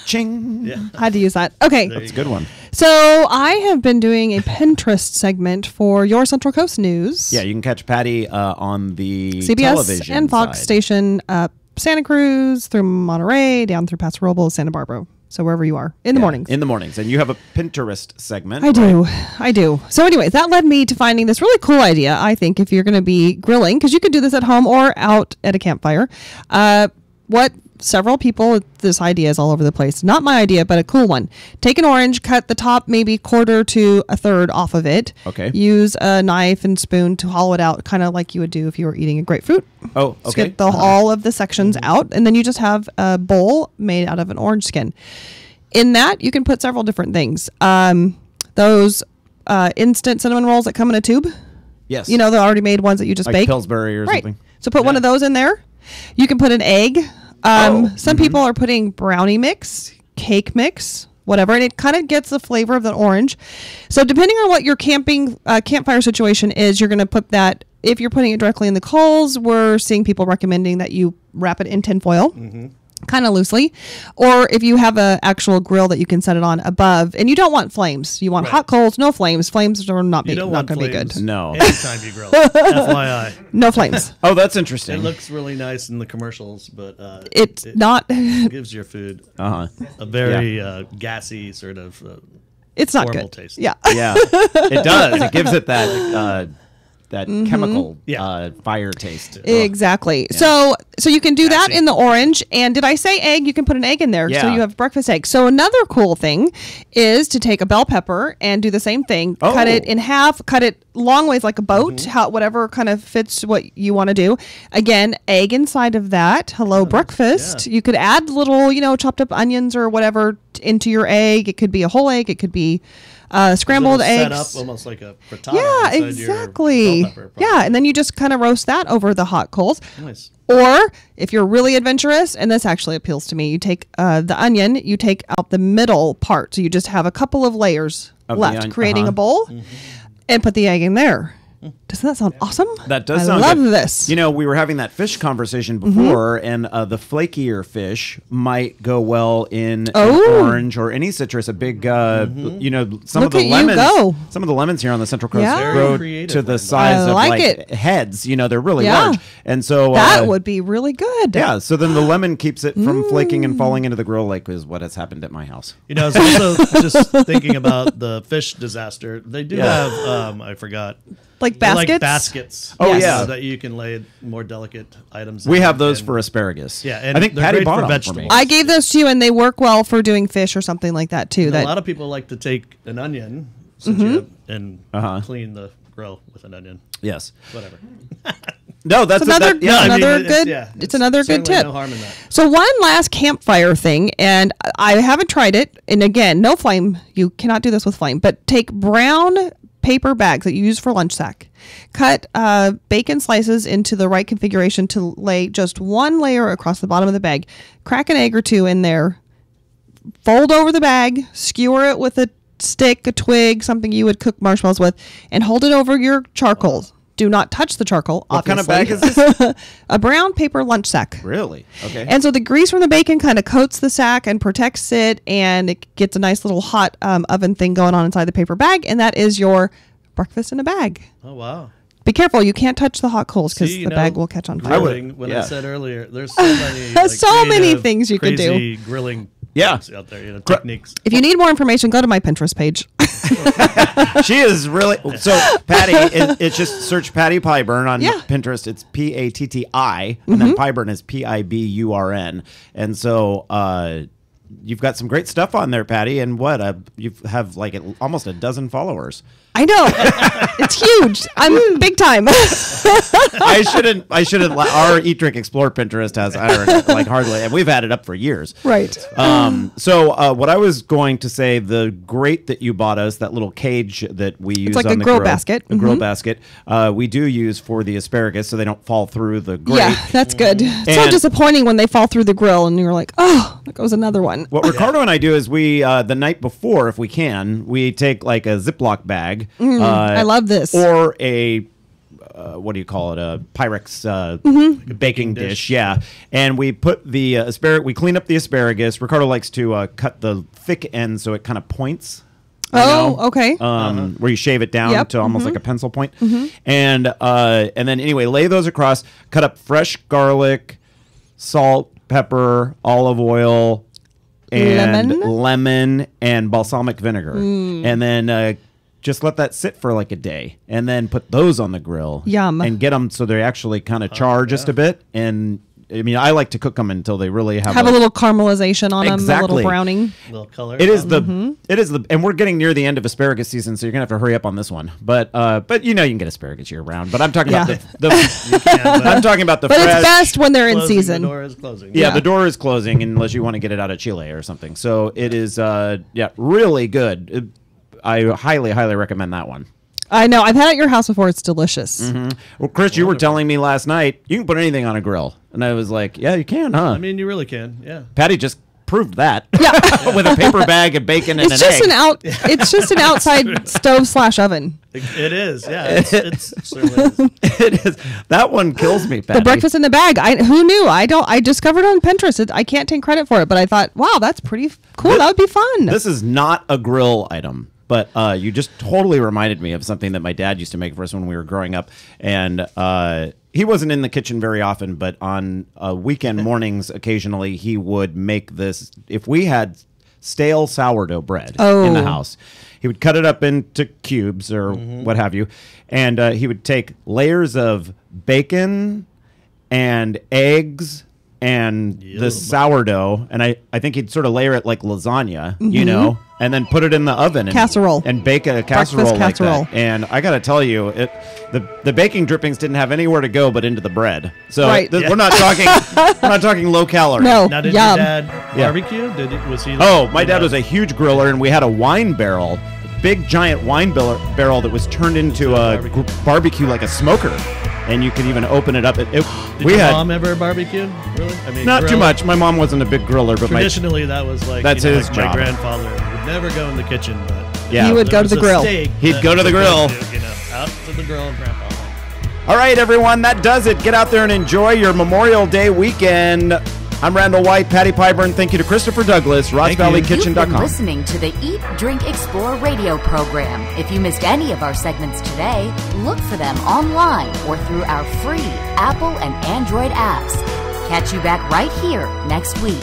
Ching. Yeah. Had to use that. Okay. That's a good one. So I have been doing a Pinterest segment for your Central Coast News. Yeah, you can catch Patty on the CBS television and Fox side. station up Santa Cruz, through Monterey, down through Paso Robles, Santa Barbara. So wherever you are, in the mornings. In the mornings. And you have a Pinterest segment. I do. So anyways, that led me to finding this really cool idea, I think, if you're going to be grilling, because you could do this at home or out at a campfire. What several people, this idea is all over the place. Not my idea, but a cool one. Take an orange, cut the top maybe quarter to a third off of it. Okay. Use a knife and spoon to hollow it out, kind of like you would do if you were eating a grapefruit. Oh, okay. Just get all of the sections out, and then you just have a bowl made out of an orange skin. In that, you can put several different things. Those instant cinnamon rolls that come in a tube. Yes. You know, the already made ones that you just like bake. Pillsbury or something. So put one of those in there. You can put an egg. Some people are putting brownie mix, cake mix, whatever, and it kind of gets the flavor of the orange. So depending on what your campfire situation is, you're going to put that. If you're putting it directly in the coals, we're seeing people recommending that you wrap it in tin foil. Kind of loosely, or if you have an actual grill that you can set it on above, and you don't want flames, you want hot coals, no flames. Flames are not going to be good. No, anytime you grill, FYI, no flames. Oh, that's interesting. It looks really nice in the commercials, but it not gives your food a very gassy sort of. It's not good. Taste. Yeah, it does. It gives it that. That chemical fire taste. Exactly. Yeah. So you can do that in the orange. And did I say egg? You can put an egg in there. Yeah. So you have breakfast egg. So another cool thing is to take a bell pepper and do the same thing. Cut it in half, cut it long ways like a boat, whatever kind of fits what you want to do. Again, egg inside of that. Hello, breakfast. Yeah. You could add little, chopped up onions or whatever into your egg. It could be a whole egg. It could be scrambled eggs. Set up almost like a frittata. Yeah, exactly. Yeah, and then you just kind of roast that over the hot coals. Nice. Or if you're really adventurous, and this actually appeals to me, you take the onion, you take out the middle part. So you just have a couple of layers left, creating a bowl, and put the egg in there. Doesn't that sound awesome? That does sound good. I love this. We were having that fish conversation before, and the flakier fish might go well in an orange or any citrus. A big, some Look of the at lemons. You go. Some of the lemons here on the Central Coast Yeah. grow Very to the size of like heads. They're really large, and so that would be really good. Yeah. So then the lemon keeps it from flaking and falling into the grill, like is what has happened at my house. I was also just thinking about the fish disaster. They do have, I forgot. Like baskets? Like baskets. Oh, yeah. That you can lay more delicate items. We have those for asparagus. Yeah. And I think they're Patty great bought for them vegetables. for me. I gave those to you, and they work well for doing fish or something like that, too. A lot of people like to take an onion and clean the grill with an onion. Yes. Whatever. No, that's another good. It's another good tip. No harm in that. So one last campfire thing, and I haven't tried it. And again, no flame. You cannot do this with flame. But take brown paper bags that you use for lunch sack. Cut bacon slices into the right configuration to lay just one layer across the bottom of the bag. Crack an egg or two in there. Fold over the bag. Skewer it with a stick, a twig, something you would cook marshmallows with, and hold it over your charcoal. do not touch the charcoal. What kind of bag is this? A brown paper lunch sack. Really? Okay. And so the grease from the bacon kind of coats the sack and protects it, and it gets a nice little hot oven thing going on inside the paper bag, and that is your breakfast in a bag. Oh, wow. Be careful, you can't touch the hot coals because the bag will catch on fire. I said earlier, there's so many, so many things you could do. Crazy grilling out there, techniques. If you need more information, go to my Pinterest page. She is really so. Patty, it's just search Patty Pyburn on Pinterest. It's Patti, and then Pyburn is Piburn, and so you've got some great stuff on there, Patty. And you have like almost a dozen followers. I know. It's huge. I'm big time. I shouldn't. Our Eat, Drink, Explore Pinterest has, I don't know, like hardly, and we've had it up for years. Right. So what I was going to say, the grate that you bought us, that little cage that we use like on a the grill basket. The grill basket, we do use for the asparagus so they don't fall through the grate. Yeah, that's good. It's so disappointing when they fall through the grill and you're like, oh, there goes another one. What Ricardo and I do is we, the night before, if we can, we take like a Ziploc bag. I love this. Or a, what do you call it? A Pyrex baking dish. Yeah. And we put the asparagus, we clean up the asparagus. Ricardo likes to cut the thick end so it kind of points. Okay. Where you shave it down to almost like a pencil point. And then anyway, lay those across, cut up fresh garlic, salt, pepper, olive oil, and lemon and balsamic vinegar. And then just let that sit for like a day, and then put those on the grill. Yum. And get them so they actually kind of char just a bit. And I mean, I like to cook them until they really have a little caramelization on them, a little browning. A little color. It is and we're getting near the end of asparagus season, so you're gonna have to hurry up on this one. But you know, you can get asparagus year round. But I'm talking about I'm talking about the. But fresh, it's best when they're in season. The door is closing. Yeah, the door is closing unless you want to get it out of Chile or something. So it is, really good. I highly, highly recommend that one. I know. I've had it at your house before. It's delicious. Well, Chris, you were telling me last night you can put anything on a grill. And I was like, yeah, you can, huh? I mean, you really can, yeah. Patty just proved that. Yeah. With a paper bag of bacon and it's an just egg. It's just an outside stove/oven. It is, yeah. It certainly is. It is. That one kills me, Patty. The breakfast in the bag. Who knew? I discovered it on Pinterest. I can't take credit for it, but I thought, wow, that's pretty cool. That would be fun. This is not a grill item. But you just totally reminded me of something that my dad used to make for us when we were growing up. And he wasn't in the kitchen very often, but on weekend mornings, occasionally, he would make this. If we had stale sourdough bread in the house, he would cut it up into cubes or what have you. And he would take layers of bacon and eggs and the sourdough, and I think he'd sort of layer it like lasagna, you know, and then put it in the oven and bake a casserole like that. And I got to tell you, the baking drippings didn't have anywhere to go but into the bread. So we're not talking low calorie. No, now did your dad barbecue? Was he? My dad was a huge griller, and we had a wine barrel, big giant wine barrel that was turned into a barbecue like a smoker. And you could even open it up. Did your mom ever barbecue? Really? I mean, not too much. My mom wasn't a big griller, but traditionally that was like his like job. My grandfather would never go in the kitchen, but he would go to the grill. He'd go to the grill. Out to the grill, and Grandpa. All right, everyone, that does it. Get out there and enjoy your Memorial Day weekend. I'm Randall White, Patty Pyburn. Thank you to Christopher Douglas, RossValleyKitchen.com. You've been listening to the Eat, Drink, Explore radio program. If you missed any of our segments today, look for them online or through our free Apple and Android apps. Catch you back right here next week.